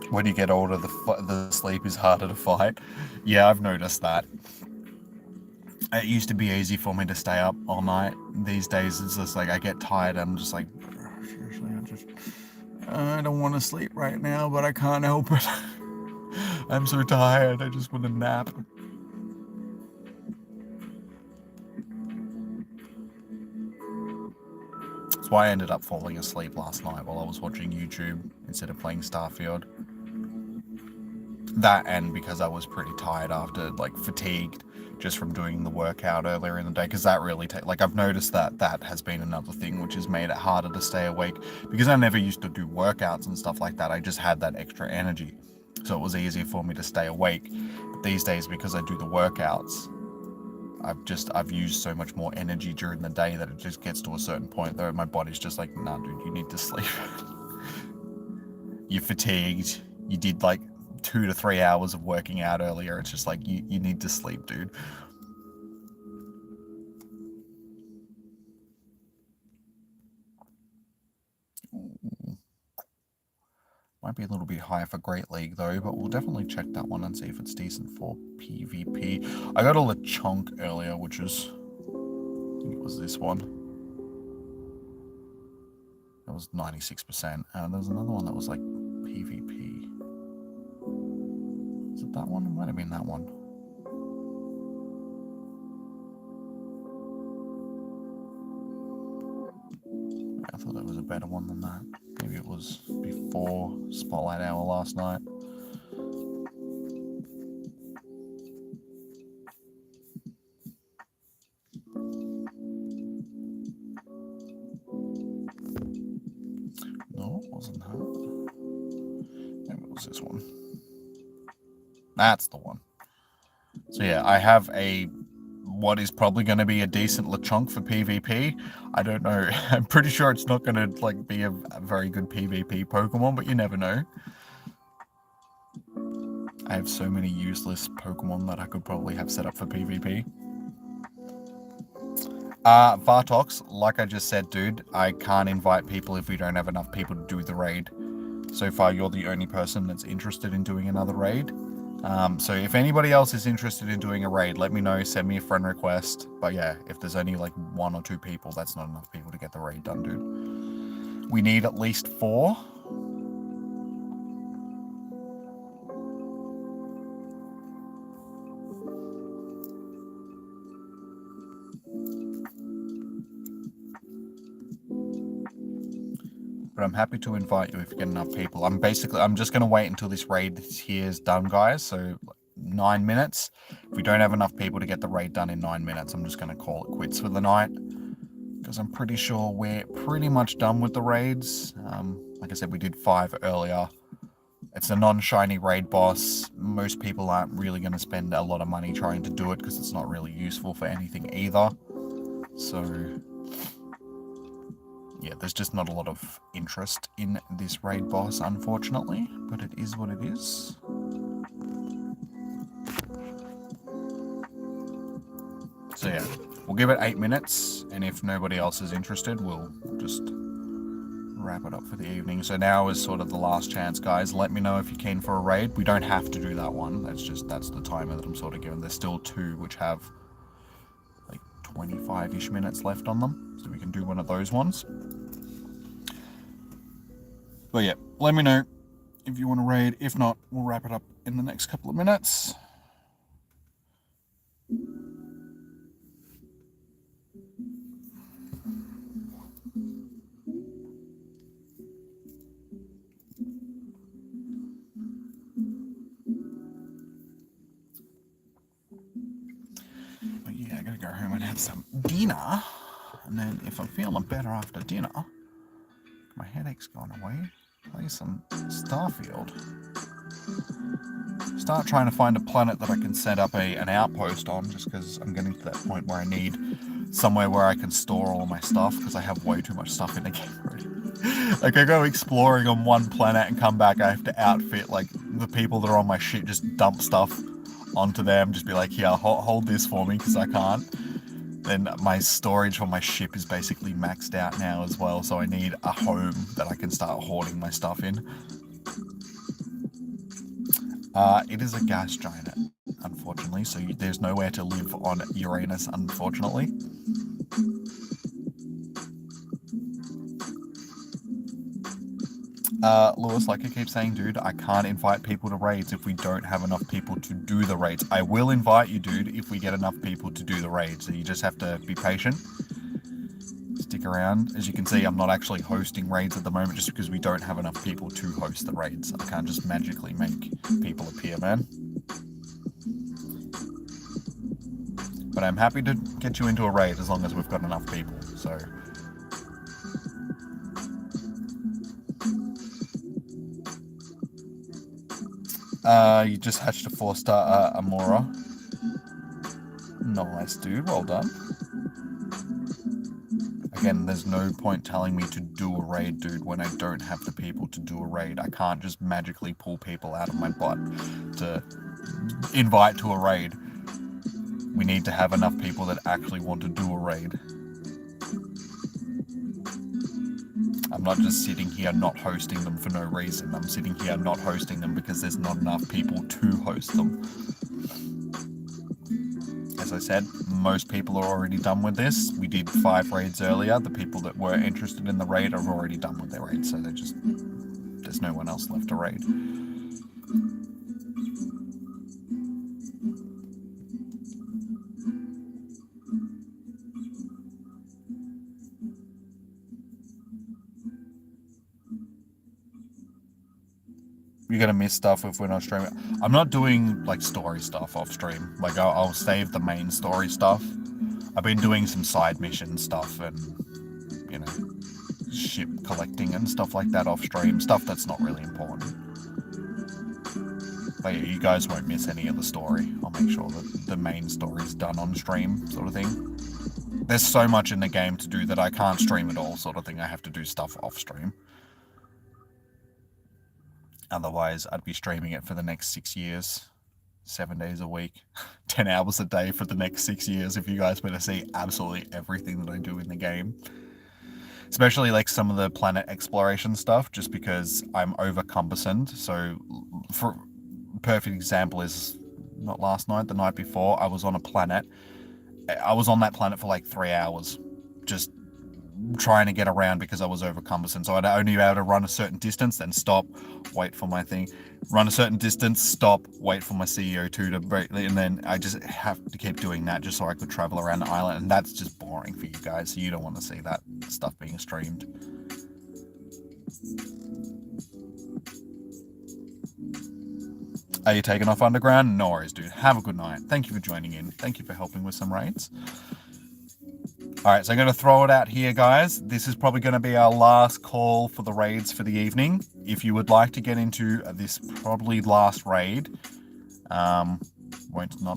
When you get older, the sleep is harder to fight. Yeah, I've noticed that. It used to be easy for me to stay up all night. These days, it's just like I get tired. I'm just like, seriously, I don't want to sleep right now, but I can't help it. I'm so tired. I just want to nap. That's why I ended up falling asleep last night while I was watching YouTube instead of playing Starfield. That, and because I was pretty tired after, like, fatigued just from doing the workout earlier in the day, because that really like, I've noticed that has been another thing which has made it harder to stay awake, because I never used to do workouts and stuff like that. I just had that extra energy, so it was easier for me to stay awake. But these days, because I do the workouts, I've used so much more energy during the day that it just gets to a certain point though my body's just like, nah dude, you need to sleep. You're fatigued, you did like 2 to 3 hours of working out earlier. It's just like, you need to sleep, dude. Ooh. Might be a little bit higher for Great League though, but we'll definitely check that one and see if it's decent for PvP. I got a Lechonk earlier, which is, I think it was this one. That was 96%. And there's another one that was like PvP. Is it that one? It might have been that one. I thought that was a better one than that. Maybe it was before Spotlight Hour last night. No, it wasn't that. Maybe it was this one. That's the one. So yeah, I have what is probably going to be a decent Lechonk for PvP. I don't know. I'm pretty sure it's not going to like be a very good PvP Pokemon, but you never know. I have so many useless Pokemon that I could probably have set up for PvP. Vartox, like I just said, dude, I can't invite people if we don't have enough people to do the raid. So far, you're the only person that's interested in doing another raid. So if anybody else is interested in doing a raid, let me know, send me a friend request. But yeah, if there's only like 1 or 2 people, that's not enough people to get the raid done, dude. We need at least 4. But I'm happy to invite you if you get enough people. I'm just going to wait until this raid here is done, guys. So 9 minutes. If we don't have enough people to get the raid done in 9 minutes, I'm just going to call it quits for the night. Because I'm pretty sure we're pretty much done with the raids. Like I said, we did 5 earlier. It's a non-shiny raid boss. Most people aren't really going to spend a lot of money trying to do it because it's not really useful for anything either. So yeah, there's just not a lot of interest in this raid boss, unfortunately, but it is what it is. So yeah, we'll give it 8 minutes, and if nobody else is interested, we'll just wrap it up for the evening. So now is sort of the last chance, guys. Let me know if you're keen for a raid. We don't have to do that one. That's the timer that I'm sort of giving. There's still 2 which have like 25-ish minutes left on them, so we can do one of those ones. But yeah, let me know if you want to raid. If not, we'll wrap it up in the next couple of minutes. But yeah, I gotta go home and have some dinner. And then if I'm feeling better after dinner, my headache's gone away, play some Starfield. start trying to find a planet that I can set up an outpost on, just because I'm getting to that point where I need somewhere where I can store all my stuff, because I have way too much stuff in the game already. Like, I go exploring on one planet and come back, I have to outfit, like, the people that are on my ship, just dump stuff onto them, just be like, here, hold this for me, because I can't. Then my storage for my ship is basically maxed out now as well, so I need a home that I can start hoarding my stuff in. It is a gas giant, unfortunately, so there's nowhere to live on Uranus, unfortunately. Lewis, like I keep saying, dude, I can't invite people to raids if we don't have enough people to do the raids. I will invite you, dude, if we get enough people to do the raids, so you just have to be patient. Stick around. As you can see, I'm not actually hosting raids at the moment just because we don't have enough people to host the raids. I can't just magically make people appear, man. But I'm happy to get you into a raid as long as we've got enough people, so... You just hatched a 4-star Amora. Nice, dude. Well done. Again, there's no point telling me to do a raid, dude, when I don't have the people to do a raid. I can't just magically pull people out of my butt to invite to a raid. We need to have enough people that actually want to do a raid. I'm not just sitting here not hosting them for no reason. I'm sitting here not hosting them because there's not enough people to host them. As I said, most people are already done with this. We did 5 raids earlier. The people that were interested in the raid are already done with their raid, so there's no one else left to raid. You're gonna miss stuff if we're not streaming. I'm not doing like story stuff off stream. Like I'll save the main story stuff. I've been doing some side mission stuff and, you know, ship collecting and stuff like that off stream. Stuff that's not really important. But yeah, you guys won't miss any of the story. I'll make sure that the main story's done on stream, sort of thing. There's so much in the game to do that I can't stream at all, sort of thing. I have to do stuff off stream. Otherwise, I'd be streaming it for the next 6 years, 7 days a week, 10 hours a day for the next 6 years if you guys were to see absolutely everything that I do in the game. Especially like some of the planet exploration stuff, just because I'm over cumbersome. So, for perfect example is not last night, the night before, I was on a planet. I was on that planet for like 3 hours, just trying to get around because I was over cumbersome. So I'd only be able to run a certain distance, then stop, wait for my thing, run a certain distance, stop, wait for my CEO2 to break, and then I just have to keep doing that just so I could travel around the island, and that's just boring for you guys, so you don't want to see that stuff being streamed. Are you taking off underground? No worries, dude. Have a good night. Thank you for joining in. Thank you for helping with some raids. Alright, so I'm going to throw it out here, guys. This is probably going to be our last call for the raids for the evening. If you would like to get into this probably last raid, not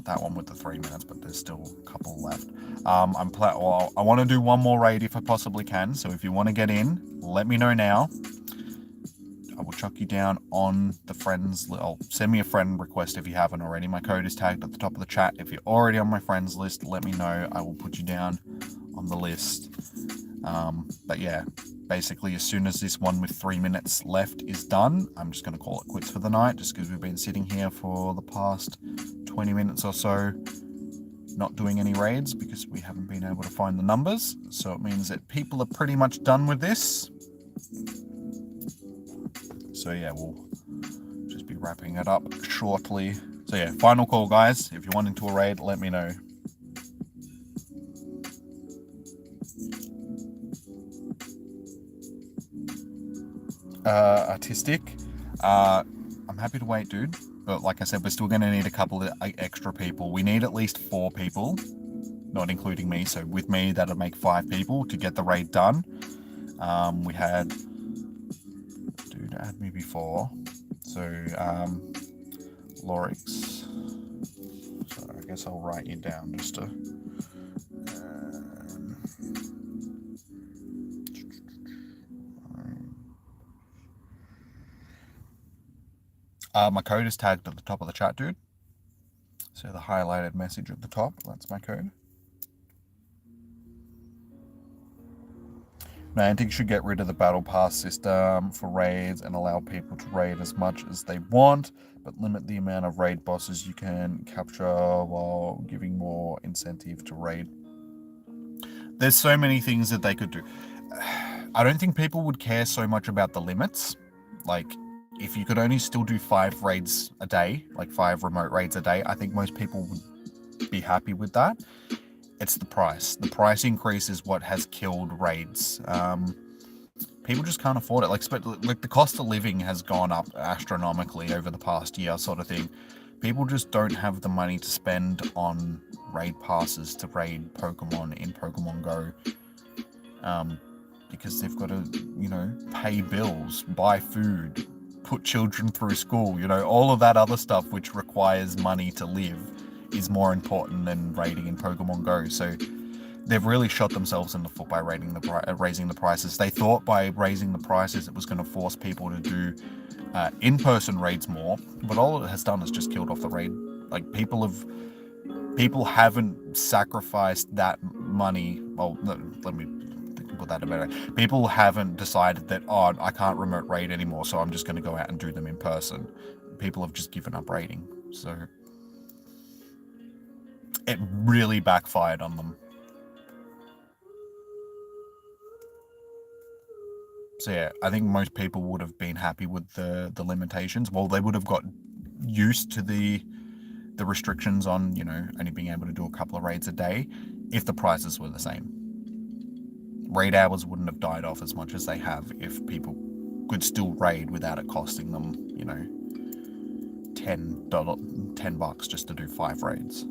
that one with the 3 minutes, but there's still a couple left. I want to do one more raid if I possibly can, so if you want to get in, let me know now. I will chuck you down on the friends list. Send me a friend request if you haven't already. My code is tagged at the top of the chat. If you're already on my friends list, let me know. I will put you down on the list. But yeah, basically as soon as this one with 3 minutes left is done, I'm just going to call it quits for the night, just because we've been sitting here for the past 20 minutes or so not doing any raids because we haven't been able to find the numbers. So it means that people are pretty much done with this. So yeah, we'll just be wrapping it up shortly. So yeah, final call, guys. If you want into a raid, let me know. Artistic. I'm happy to wait, dude. But like I said, we're still going to need a couple of extra people. We need at least 4 people, not including me. So with me, that'll make 5 people to get the raid done. We had... Dude, add me before. So, Lorix. So I guess I'll write you down just to. My code is tagged at the top of the chat, dude. So the highlighted message at the top, that's my code. Niantic should get rid of the battle pass system for raids and allow people to raid as much as they want, but limit the amount of raid bosses you can capture while giving more incentive to raid. There's so many things that they could do. I don't think people would care so much about the limits. Like, if you could only still do 5 raids a day, like 5 remote raids a day, I think most people would be happy with that. It's the price. The price increase is what has killed raids. People just can't afford it. Like the cost of living has gone up astronomically over the past year, sort of thing. People just don't have the money to spend on raid passes to raid Pokemon in Pokemon Go. Because they've got to, pay bills, buy food, put children through school, all of that other stuff which requires money to live is more important than raiding in Pokemon Go. So they've really shot themselves in the foot by raising the prices. They thought by raising the prices it was going to force people to do in-person raids more, but all it has done is just killed off the raid. Like, people haven't sacrificed that money. Well, let me put that a better way. People haven't decided that, I can't remote raid anymore, so I'm just going to go out and do them in person. People have just given up raiding. So it really backfired on them. So yeah, I think most people would have been happy with the limitations. Well, they would have got used to the restrictions on, only being able to do a couple of raids a day if the prices were the same. Raid hours wouldn't have died off as much as they have if people could still raid without it costing them, $10 just to do 5 raids.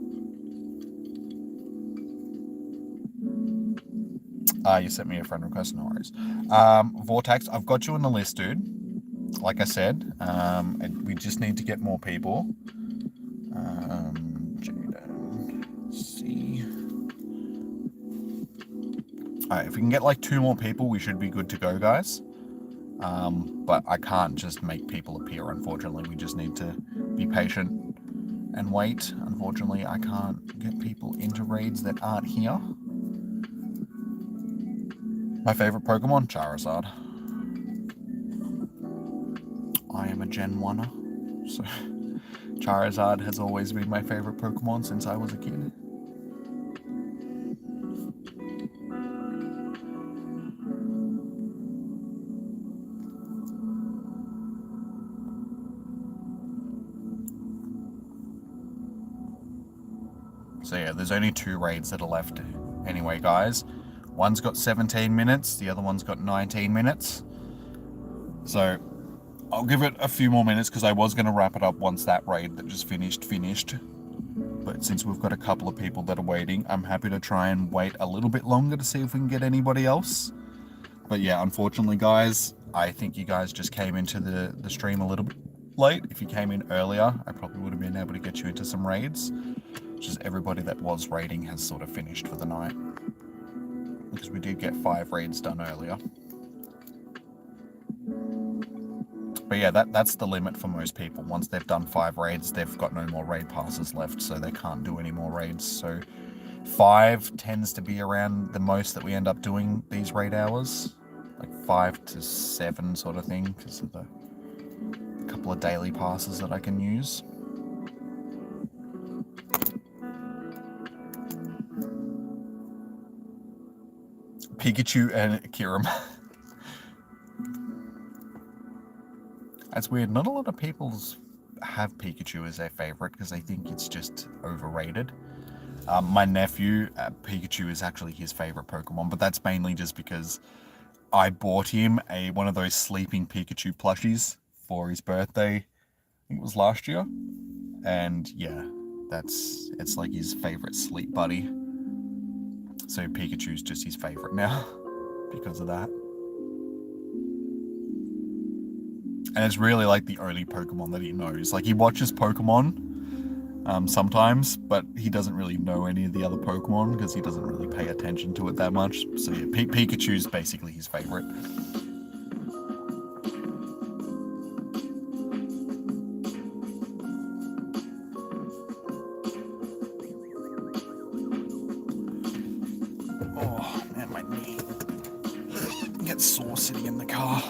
You sent me a friend request, no worries. Vortex, I've got you on the list, dude. Like I said, we just need to get more people. See. Alright, if we can get like 2 more people, we should be good to go, guys. But I can't just make people appear, unfortunately. We just need to be patient and wait. Unfortunately, I can't get people into raids that aren't here. My favorite Pokemon, Charizard. I am a Gen 1er, so Charizard has always been my favorite Pokemon since I was a kid. So yeah, there's only 2 raids that are left anyway, guys. One's got 17 minutes, the other one's got 19 minutes. So I'll give it a few more minutes because I was going to wrap it up once that raid that just finished. But since we've got a couple of people that are waiting, I'm happy to try and wait a little bit longer to see if we can get anybody else. But yeah, unfortunately, guys, I think you guys just came into the stream a little bit late. If you came in earlier, I probably would have been able to get you into some raids. Just everybody that was raiding has sort of finished for the night. Because we did get 5 raids done earlier. But yeah, that's the limit for most people. Once they've done 5 raids, they've got no more raid passes left, so they can't do any more raids. So 5 tends to be around the most that we end up doing these raid hours. Like 5 to 7 sort of thing, because of the couple of daily passes that I can use. Pikachu and Kirim. That's weird. Not a lot of people have Pikachu as their favorite because they think it's just overrated. My nephew, Pikachu is actually his favorite Pokemon, but that's mainly just because I bought him one of those sleeping Pikachu plushies for his birthday. I think it was last year. And yeah, it's like his favorite sleep buddy. So Pikachu's just his favorite now because of that. And it's really like the only Pokemon that he knows. Like he watches Pokemon sometimes, but he doesn't really know any of the other Pokemon because he doesn't really pay attention to it that much. So yeah, Pikachu's basically his favorite. Oh man, my knee gets sore sitting in the car.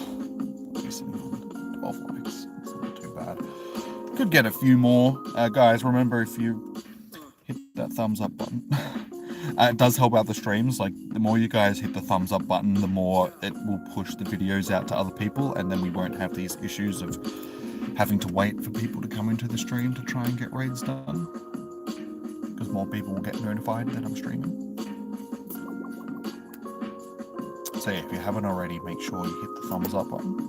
Sitting on 12 likes. It's not too bad. Could get a few more. Guys, remember if you hit that thumbs up button. It does help out the streams. Like, the more you guys hit the thumbs up button, the more it will push the videos out to other people, and then we won't have these issues of having to wait for people to come into the stream to try and get raids done. Because more people will get notified that I'm streaming. So yeah, if you haven't already, make sure you hit the thumbs up button.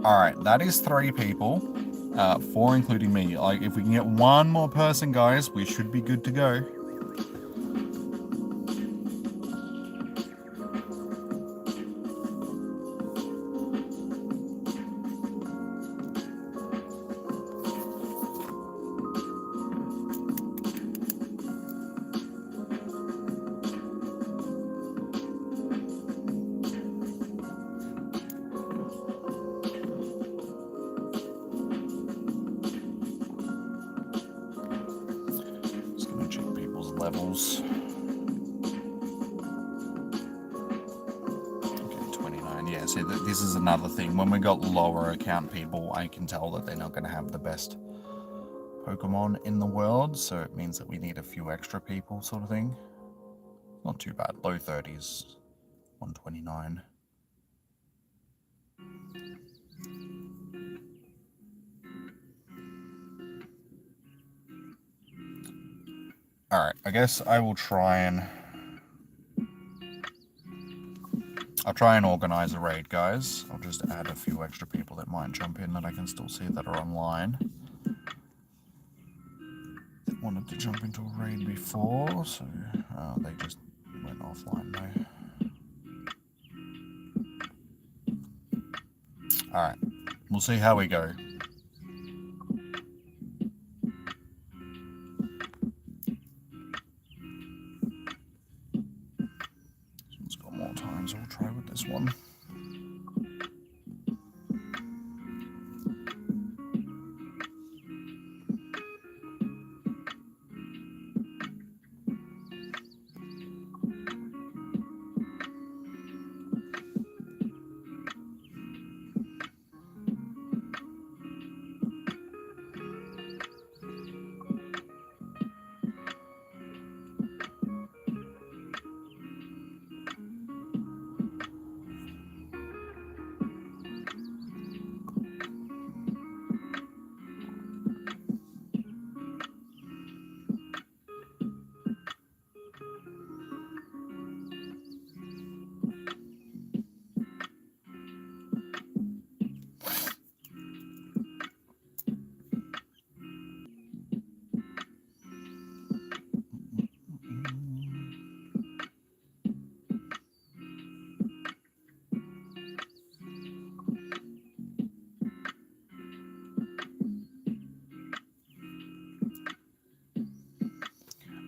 Alright, that is 3 people. 4 including me. Like, if we can get 1 more person, guys, we should be good to go. Levels. Okay, 29. Yeah, see, this is another thing. When we got lower account people, I can tell that they're not going to have the best Pokemon in the world, so it means that we need a few extra people, sort of thing. Not too bad. Low 30s. 129. Alright, I guess I will try and... I'll try and organize a raid, guys. I'll just add a few extra people that might jump in that I can still see that are online. That wanted to jump into a raid before, so they just went offline though. Alright, we'll see how we go. This one's got more time, so we'll try with this one.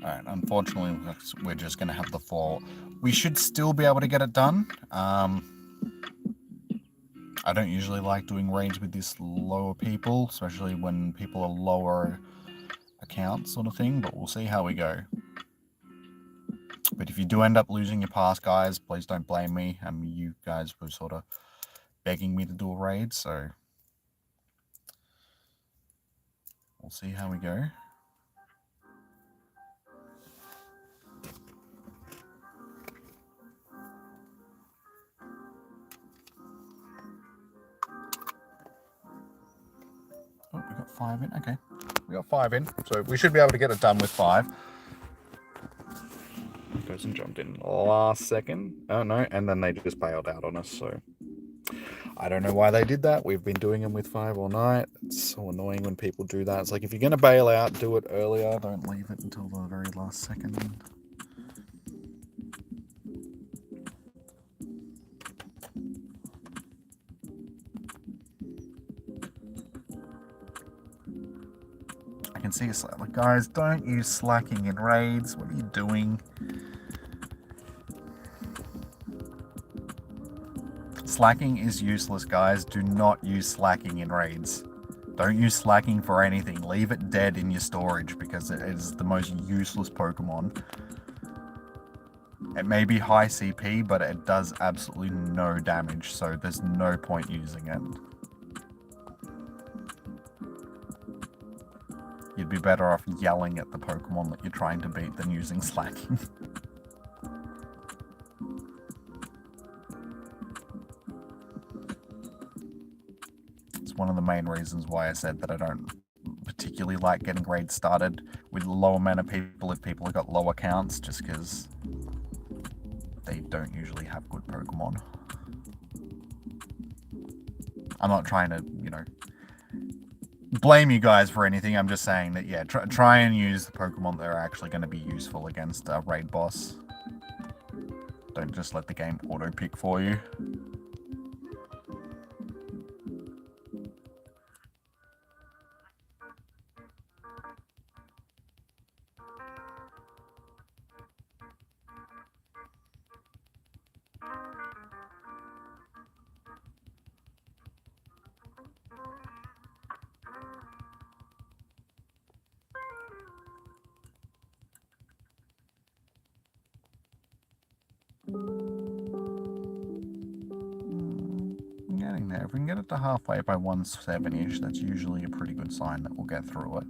Alright, unfortunately, we're just going to have the 4. We should still be able to get it done. I don't usually like doing raids with this lower people, especially when people are lower accounts sort of thing, but we'll see how we go. But if you do end up losing your pass, guys, please don't blame me. I mean, you guys were sort of begging me to do a raid, so we'll see how we go. Oh, we got 5 in. Okay. We got 5 in, so we should be able to get it done with 5. Person jumped in last second. Oh no, and then they just bailed out on us, so I don't know why they did that. We've been doing them with 5 all night. It's so annoying when people do that. It's like, if you're going to bail out, do it earlier. Don't leave it until the very last second. I can see it's like, guys, don't use slacking in raids. What are you doing? Slacking is useless, guys. Do not use slacking in raids. Don't use slacking for anything. Leave it dead in your storage because it is the most useless Pokemon. It may be high CP, but it does absolutely no damage, so there's no point using it. You'd be better off yelling at the Pokemon that you're trying to beat than using slacking. It's one of the main reasons why I said that I don't particularly like getting raids started with a low amount of people if people have got low accounts, just because they don't usually have good Pokemon. I'm not trying to, you know, blame you guys for anything. I'm just saying that, yeah, try and use the Pokemon that are actually going to be useful against a raid boss. Don't just let the game auto-pick for you. Getting there. If we can get it to halfway by 170-ish, that's usually a pretty good sign that we'll get through it.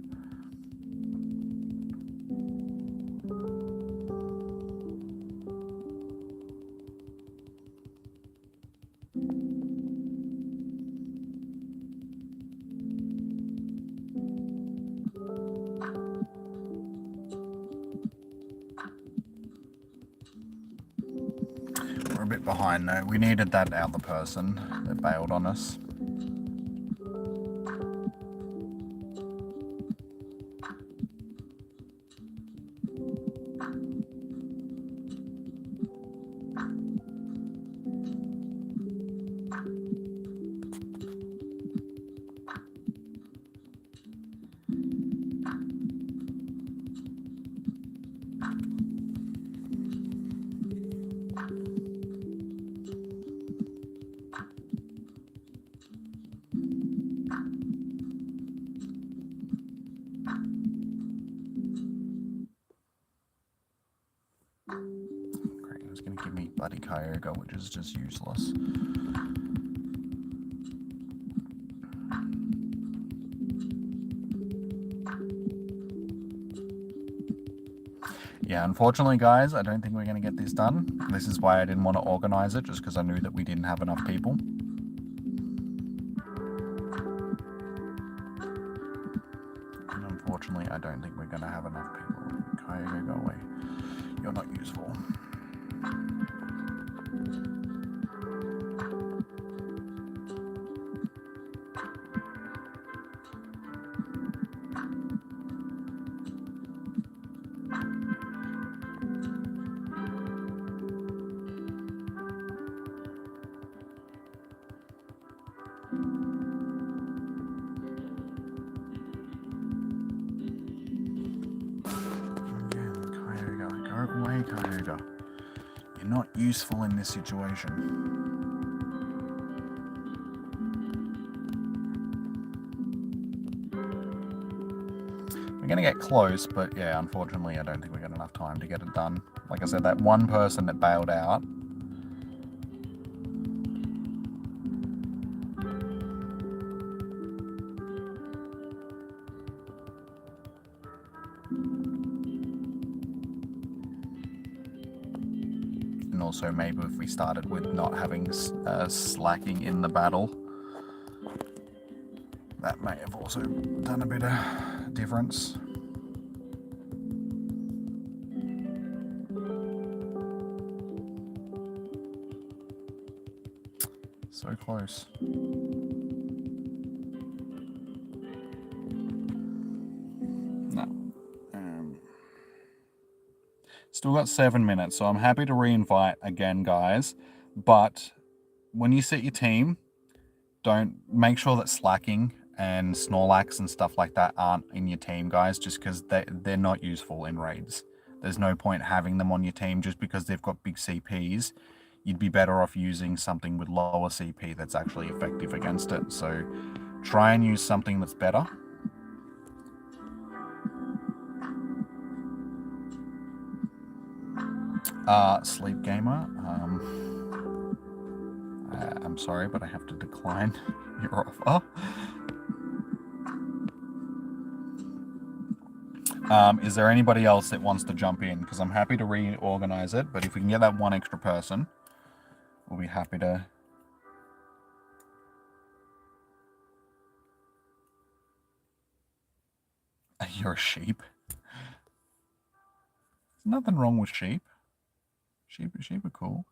We're a bit behind though. We needed that other person that bailed on us. Great, it was going to give me bloody Kyogre, which is just useless. Yeah, unfortunately, guys, I don't think we're going to get this done. This is why I didn't want to organize it, just because I knew that we didn't have enough people. And unfortunately, I don't think we're going to have enough people. Kyogre, go away. You're not useful. Kyogre. You're not useful in this situation. We're going to get close, but yeah, unfortunately, I don't think we got enough time to get it done. Like I said, that one person that bailed out. And also maybe if we started with not having slacking in the battle, that may have also done a bit of difference. So close. No. Still got 7 minutes, so I'm happy to re-invite again, guys. But when you set your team, don't make sure that Slacking and Snorlax and stuff like that aren't in your team, guys, just because they're not useful in raids. There's no point having them on your team just because they've got big CPs. You'd be better off using something with lower CP that's actually effective against it. So try and use something that's better. Sleep Gamer, I'm sorry, but I have to decline your offer. Is there anybody else that wants to jump in? Because I'm happy to reorganize it, but if we can get that one extra person, we'll be happy to. You're a sheep. There's nothing wrong with sheep. Sheep are cool.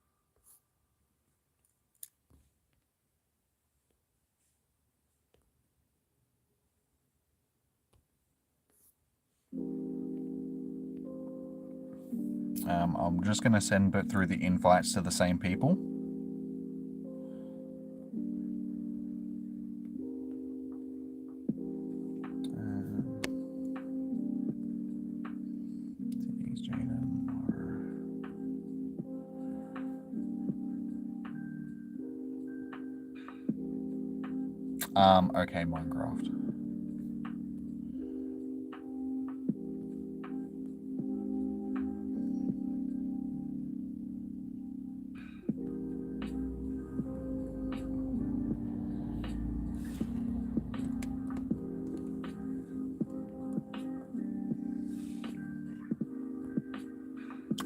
I'm just going to send it through the invites to the same people. Okay, Minecraft.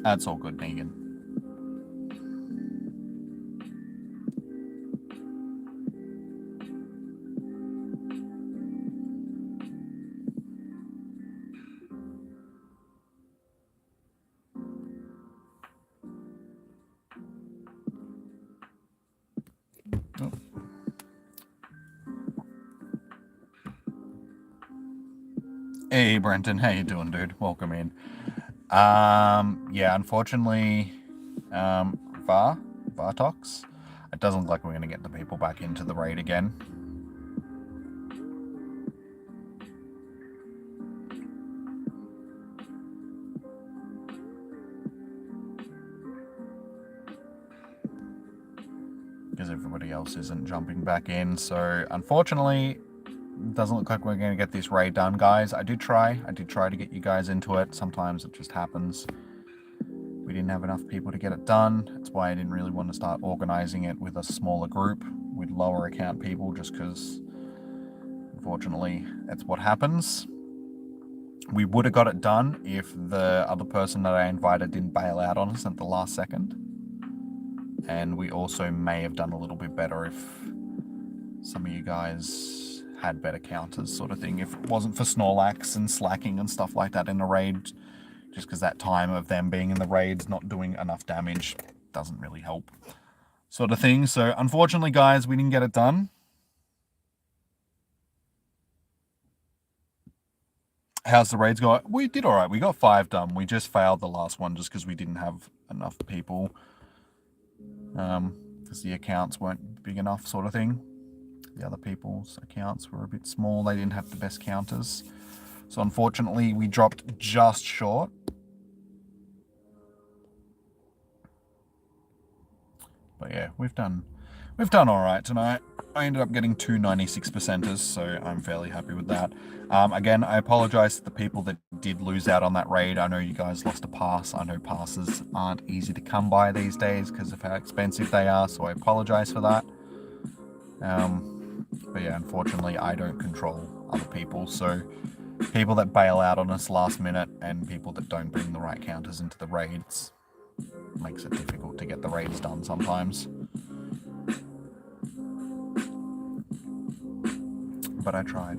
That's all good, Negan. Oh. Hey, Brenton, how you doing, dude? Welcome in. Yeah, unfortunately, Vartox, it doesn't look like we're going to get the people back into the raid again. Because everybody else isn't jumping back in, so unfortunately, it doesn't look like we're going to get this raid done, guys. I did try to get you guys into it. Sometimes it just happens. We didn't have enough people to get it done. That's why I didn't really want to start organizing it with a smaller group with lower account people, just because unfortunately that's what happens. We would have got it done if the other person that I invited didn't bail out on us at the last second. And we also may have done a little bit better if some of you guys had better counters, sort of thing. If it wasn't for Snorlax and Slacking and stuff like that in the raid, just because that time of them being in the raids not doing enough damage doesn't really help, sort of thing. So unfortunately, guys, we didn't get it done. How's the raids going? We did all right. We got 5 done. We just failed the last one just because we didn't have enough people. Because the accounts weren't big enough, sort of thing. The other people's accounts were a bit small. They didn't have the best counters. So unfortunately, we dropped just short. But yeah, we've done all right tonight. I ended up getting 2 96%ers, so I'm fairly happy with that. Again, I apologize to the people that did lose out on that raid. I know you guys lost a pass. I know passes aren't easy to come by these days because of how expensive they are, so I apologize for that. But yeah, unfortunately, I don't control other people, so people that bail out on us last minute and people that don't bring the right counters into the raids makes it difficult to get the raids done sometimes. But I tried.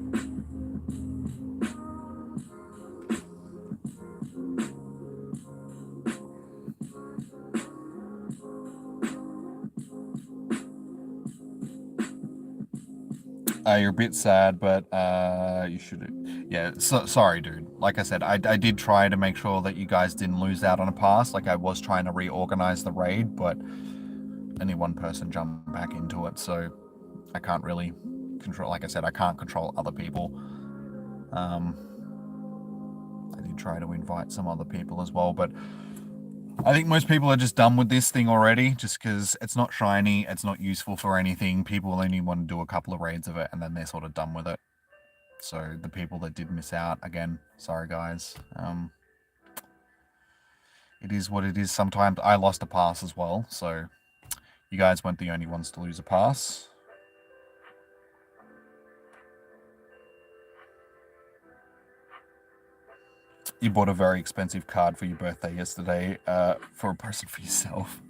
You're a bit sad, but you should. Yeah, sorry, dude. Like I said, I did try to make sure that you guys didn't lose out on a pass. Like I was trying to reorganize the raid, but only one person jumped back into it, so I can't really control. Like I said, I can't control other people. I did try to invite some other people as well, but I think most people are just done with this thing already, just because it's not shiny, it's not useful for anything. People only want to do a couple of raids of it, and then they're sort of done with it. So the people that did miss out, again, sorry guys. It is what it is. Sometimes I lost a pass as well, so you guys weren't the only ones to lose a pass. You bought a very expensive card for your birthday yesterday, for a present for yourself.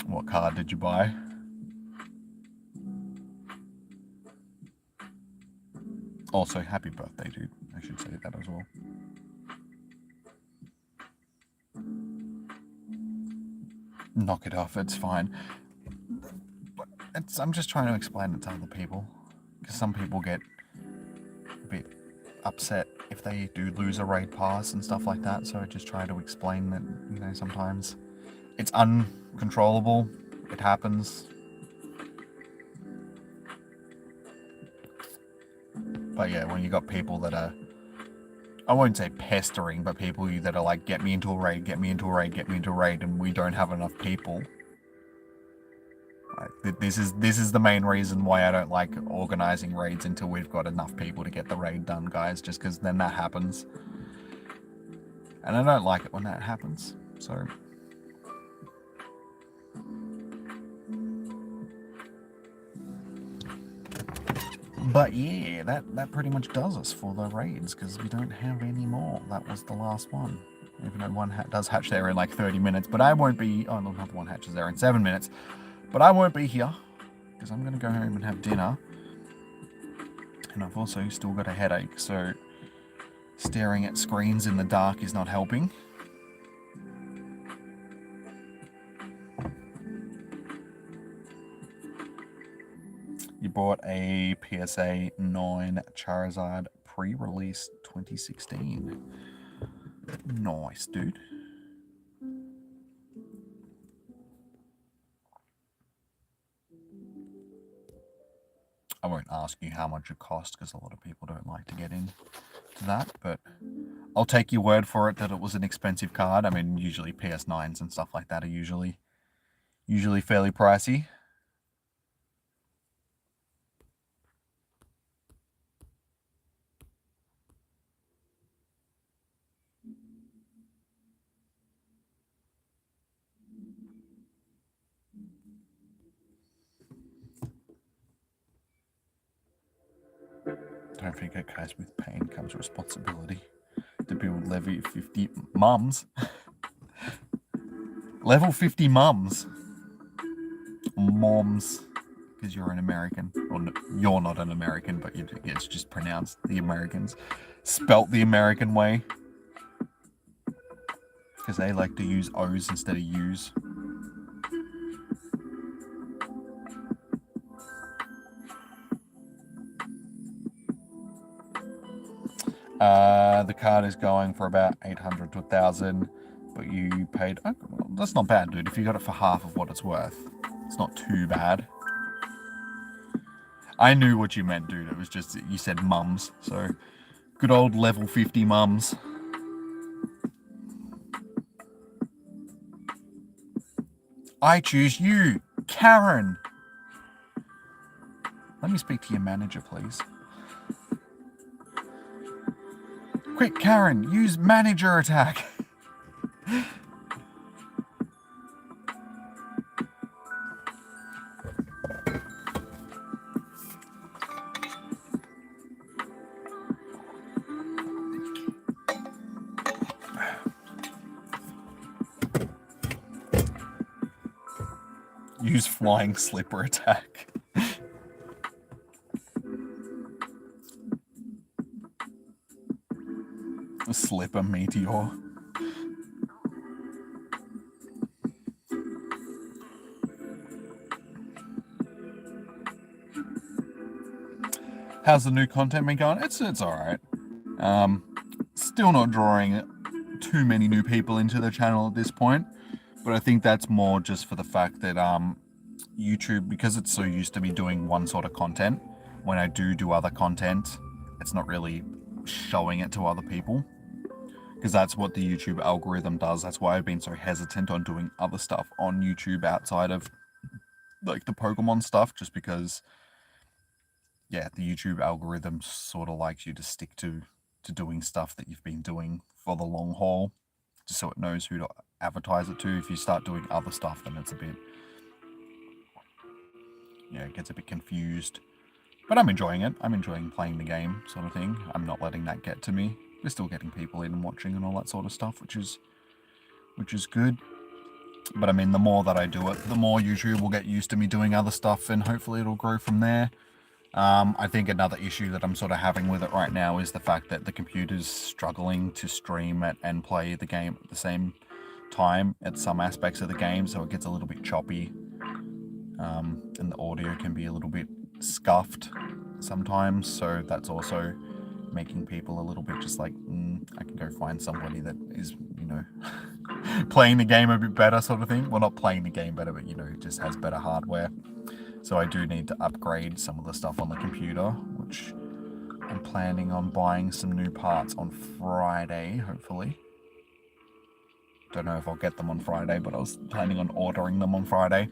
What card did you buy? Also, happy birthday, dude. I should say that as well. Knock it off, it's fine. I'm just trying to explain it to other people, because some people get a bit upset if they do lose a raid pass and stuff like that, so I just try to explain that, you know, sometimes it's uncontrollable, it happens. But yeah, when you got people that are, I won't say pestering, but people that are like, get me into a raid, get me into a raid, get me into a raid, and we don't have enough people. This is the main reason why I don't like organizing raids until we've got enough people to get the raid done, guys, just because then that happens. And I don't like it when that happens, so. But yeah, that pretty much does us for the raids, because we don't have any more. That was the last one. Even though one does hatch there in like 30 minutes, but I won't be, oh no, another one hatches there in 7 minutes. But I won't be here, because I'm going to go home and have dinner. And I've also still got a headache, so staring at screens in the dark is not helping. You bought a PSA 9 Charizard pre-release 2016. Nice, dude. I won't ask you how much it cost, because a lot of people don't like to get into that, but I'll take your word for it that it was an expensive card. I mean, usually PS9s and stuff like that are usually fairly pricey. Don't forget, guys, with pain comes responsibility. To build level 50 mums. Level 50 mums. Moms. Because you're an American. Or no, you're not an American, but it's just pronounced the Americans. Spelt the American way. Because they like to use O's instead of U's. The card is going for about 800 to 1,000, but you paid, oh, well, that's not bad, dude. If you got it for half of what it's worth, it's not too bad. I knew what you meant, dude. It was just, you said mums, so good old level 50 mums. I choose you, Karen. Let me speak to your manager, please. Quick, Karen, use manager attack. Use flying slipper attack. Slipper meteor. How's the new content been going? It's alright. Still not drawing too many new people into the channel at this point, but I think that's more just for the fact that YouTube, because it's so used to me doing one sort of content, when I do other content, it's not really showing it to other people, because that's what the YouTube algorithm does. That's why I've been so hesitant on doing other stuff on YouTube outside of like the Pokemon stuff, just because yeah, the YouTube algorithm sort of likes you to stick to doing stuff that you've been doing for the long haul, just so it knows who to advertise it to. If you start doing other stuff, then it's a bit, yeah, it gets a bit confused. But I'm enjoying it. I'm enjoying playing the game, sort of thing. I'm not letting that get to me. We're still getting people in and watching and all that sort of stuff, which is good. But I mean, the more that I do it, the more YouTube will get used to me doing other stuff, and hopefully it'll grow from there. I think another issue that I'm sort of having with it right now is the fact that the computer's struggling to stream it and play the game at the same time at some aspects of the game, so it gets a little bit choppy, and the audio can be a little bit scuffed sometimes, so that's also making people a little bit just like, I can go find somebody that is, you know, playing the game a bit better, sort of thing. Well, not playing the game better, but, you know, just has better hardware. So I do need to upgrade some of the stuff on the computer, which I'm planning on buying some new parts on Friday, hopefully. Don't know if I'll get them on Friday, but I was planning on ordering them on Friday.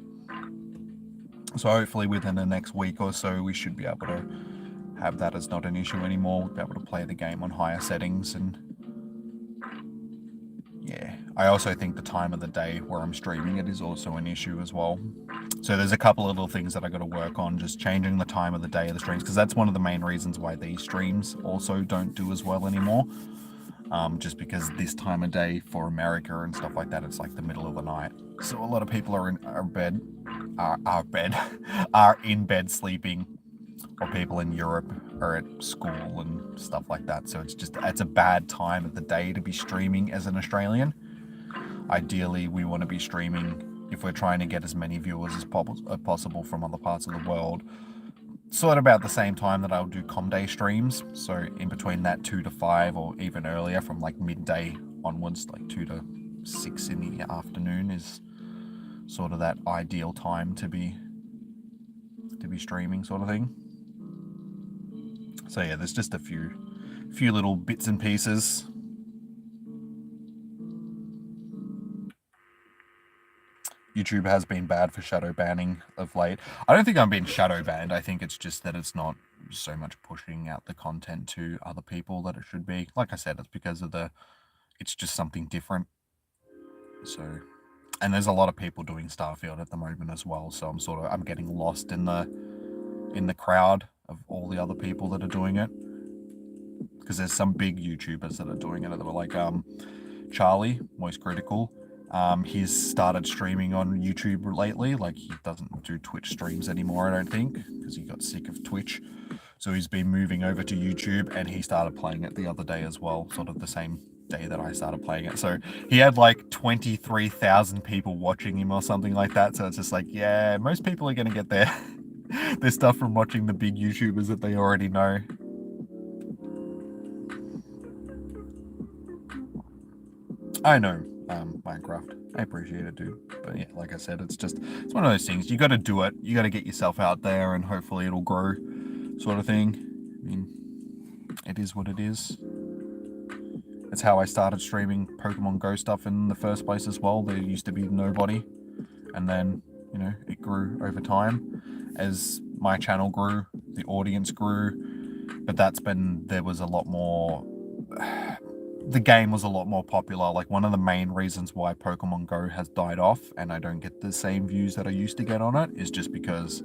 So hopefully within the next week or so, we should be able to have that as not an issue anymore. We'll be able to play the game on higher settings, and yeah. I also think the time of the day where I'm streaming it is also an issue as well. So there's a couple of little things that I got to work on, just changing the time of the day of the streams, because that's one of the main reasons why these streams also don't do as well anymore. Just because this time of day for America and stuff like that, it's like the middle of the night. So a lot of people are in bed sleeping, or people in Europe are at school and stuff like that. So it's a bad time of the day to be streaming as an Australian. Ideally, we want to be streaming, if we're trying to get as many viewers as possible from other parts of the world, sort of about the same time that I'll do Comday streams. So in between that 2 to 5, or even earlier, from like midday onwards, like 2 to 6 in the afternoon is sort of that ideal time to be streaming, sort of thing. So yeah, there's just a few little bits and pieces. YouTube has been bad for shadow banning of late. I don't think I'm being shadow banned. I think it's just that it's not so much pushing out the content to other people that it should be. Like I said, it's because of it's just something different. So, and there's a lot of people doing Starfield at the moment as well. So I'm getting lost in the crowd of all the other people that are doing it. Because there's some big YouTubers that are doing it. They were like Charlie, Most Critical. He's started streaming on YouTube lately. Like, he doesn't do Twitch streams anymore, I don't think, because he got sick of Twitch. So he's been moving over to YouTube, and he started playing it the other day as well, sort of the same day that I started playing it. So he had like 23,000 people watching him or something like that. So it's just like, yeah, most people are going to get their stuff from watching the big YouTubers that they already know. I know, Minecraft. I appreciate it, dude. But yeah, like I said, it's one of those things. You got to do it. You got to get yourself out there, and hopefully it'll grow, sort of thing. I mean, it is what it is. That's how I started streaming Pokemon Go stuff in the first place as well. There used to be nobody, and then, you know, it grew over time. As my channel grew, the audience grew, but there was a lot more... The game was a lot more popular. Like, one of the main reasons why Pokemon Go has died off and I don't get the same views that I used to get on it is just because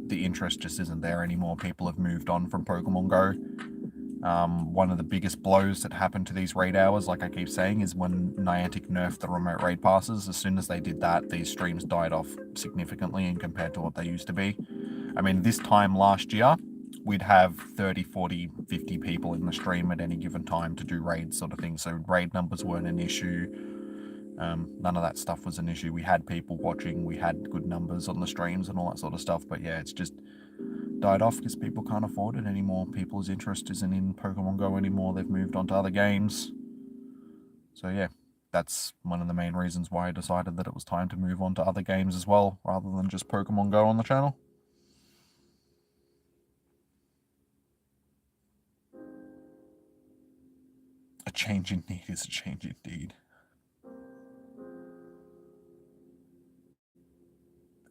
the interest just isn't there anymore. People have moved on from Pokemon Go. One of the biggest blows that happened to these raid hours, like I keep saying, is when Niantic nerfed the remote raid passes. As soon as they did that, these streams died off significantly in compared to what they used to be. I mean, this time last year, we'd have 30, 40, 50 people in the stream at any given time to do raids, sort of thing. So raid numbers weren't an issue. None of that stuff was an issue. We had people watching. We had good numbers on the streams and all that sort of stuff. But yeah, it's just died off because people can't afford it anymore. People's interest isn't in Pokemon Go anymore. They've moved on to other games. So yeah, that's one of the main reasons why I decided that it was time to move on to other games as well, rather than just Pokemon Go on the channel. A change indeed is a change indeed.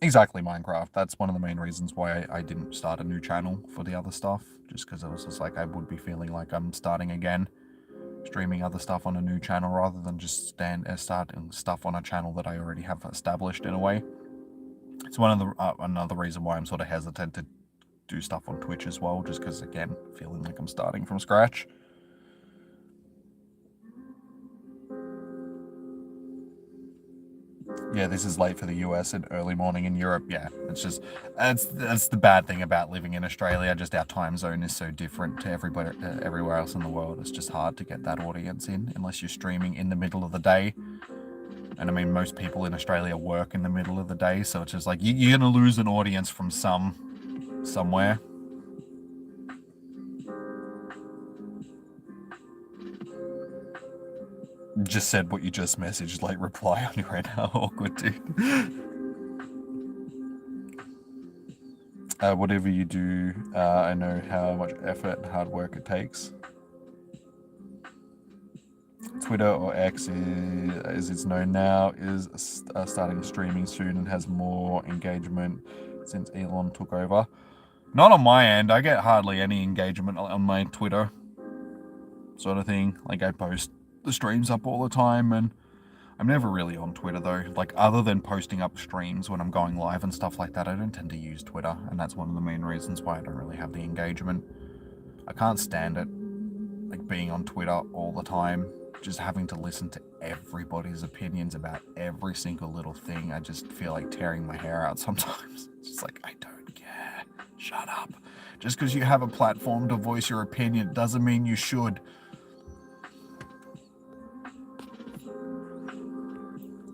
Exactly, Minecraft. That's one of the main reasons why I didn't start a new channel for the other stuff, just because it was just like I would be feeling like I'm starting again, streaming other stuff on a new channel rather than just starting stuff on a channel that I already have established in a way. It's one of the another reason why I'm sort of hesitant to do stuff on Twitch as well, just because again, feeling like I'm starting from scratch. Yeah, this is late for the US and early morning in Europe. Yeah, it's just that's the bad thing about living in Australia. Just our time zone is so different to everybody everywhere else in the world. It's just hard to get that audience in unless you're streaming in the middle of the day. And I mean, most people in Australia work in the middle of the day, so it's just like you're gonna lose an audience from somewhere. Just said what you just messaged, like reply on your right now. Awkward, dude. Whatever you do, I know how much effort and hard work it takes. Twitter, or X as it's known now, is starting streaming soon and has more engagement since Elon took over. Not on my end. I get hardly any engagement on my Twitter sort of thing. Like I post the streams up all the time, and I'm never really on Twitter though. Like other than posting up streams when I'm going live and stuff like that, I don't tend to use Twitter, and that's one of the main reasons why I don't really have the engagement. I can't stand it, like being on Twitter all the time, just having to listen to everybody's opinions about every single little thing. I just feel like tearing my hair out sometimes. It's just like, I don't care. Shut up. Just because you have a platform to voice your opinion doesn't mean you should.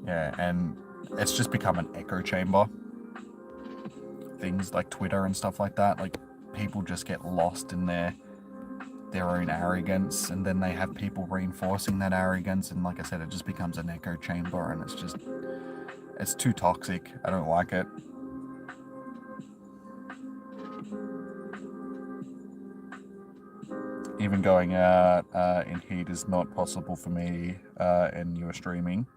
Yeah, and it's just become an echo chamber. Things like Twitter and stuff like that, like people just get lost in their own arrogance, and then they have people reinforcing that arrogance, and like I said, it just becomes an echo chamber, and it's too toxic. I don't like it. Even going out in heat is not possible for me, and you are streaming.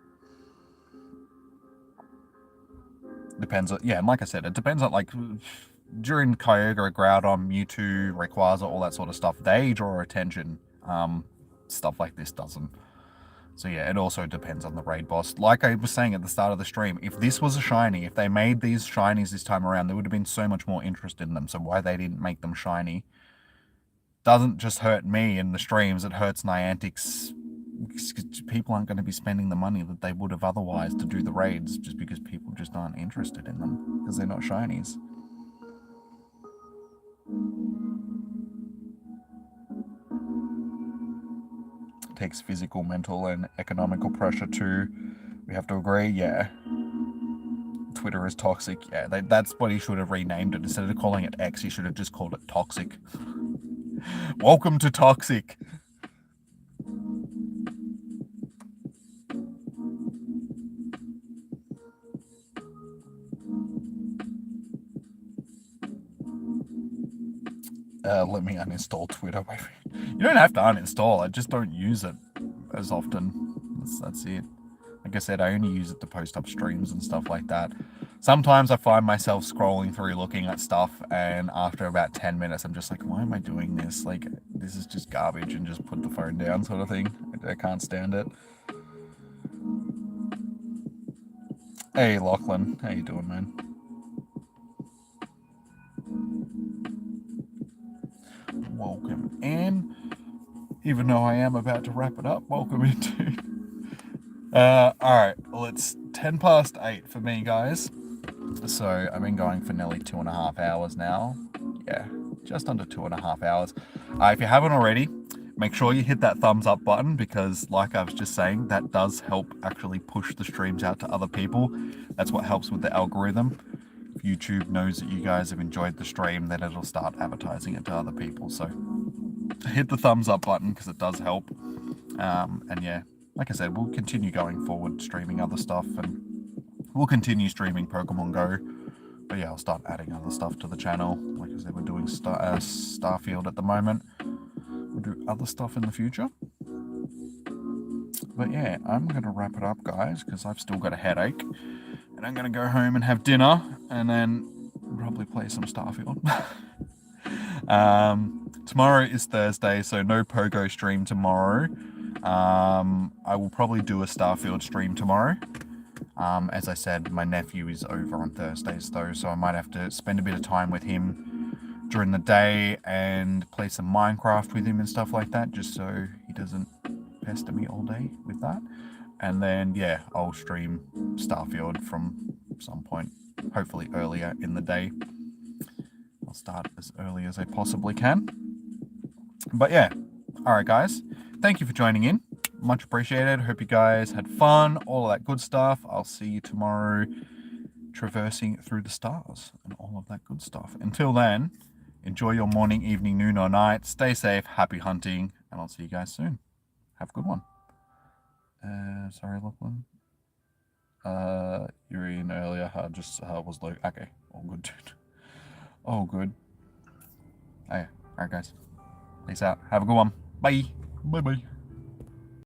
Depends on, yeah, and like I said, it depends on, like, during Kyogre, Groudon, Mewtwo, Rayquaza, all that sort of stuff, they draw attention. Stuff like this doesn't. So yeah, it also depends on the raid boss. Like I was saying at the start of the stream, if this was a shiny, if they made these shinies this time around, there would have been so much more interest in them. So why they didn't make them shiny doesn't just hurt me in the streams, it hurts Niantic's. People aren't going to be spending the money that they would have otherwise to do the raids, just because people just aren't interested in them because they're not shinies. It takes physical, mental, and economical pressure too. We have to agree. Yeah, Twitter is toxic. Yeah, that's what he should have renamed it. Instead of calling it X, he should have just called it Toxic. Welcome to Toxic. Let me uninstall Twitter. You don't have to uninstall, I just don't use it as often. That's it. Like I said, I only use it to post up streams and stuff like that. Sometimes I find myself scrolling through looking at stuff, and after about 10 minutes I'm just like, why am I doing this? Like, this is just garbage, and just put the phone down sort of thing. I can't stand it. Hey Lachlan, how you doing, man? Welcome in. Even though I am about to wrap it up, welcome in too. Alright, well, it's 10 past 8 for me, guys. So I've been going for nearly 2.5 hours now. Yeah, just under 2.5 hours. If you haven't already, make sure you hit that thumbs up button, because like I was just saying, that does help actually push the streams out to other people. That's what helps with the algorithm. if YouTube knows that you guys have enjoyed the stream, then it'll start advertising it to other people. So hit the thumbs up button because it does help. And yeah, like I said, we'll continue going forward streaming other stuff, and we'll continue streaming Pokemon Go. But yeah, I'll start adding other stuff to the channel. Like I said, we're doing Starfield at the moment. We'll do other stuff in the future. But yeah, I'm going to wrap it up, guys, because I've still got a headache. And I'm going to go home and have dinner, and then probably play some Starfield. Tomorrow is Thursday, so no Pogo stream tomorrow. I will probably do a Starfield stream tomorrow. As I said, my nephew is over on Thursdays though, so I might have to spend a bit of time with him during the day and play some Minecraft with him and stuff like that, just so he doesn't pester me all day with that. And then, yeah, I'll stream Starfield from some point, hopefully earlier in the day. I'll start as early as I possibly can. But yeah, alright guys, thank you for joining in. Much appreciated. Hope you guys had fun, all of that good stuff. I'll see you tomorrow traversing through the stars and all of that good stuff. Until then, enjoy your morning, evening, noon, or night. Stay safe, happy hunting, and I'll see you guys soon. Have a good one. Sorry, Lachlan. You were in earlier. I just was like, okay, all good, dude. All good. Oh, yeah. Alright, guys. Peace out. Have a good one. Bye. Bye-bye.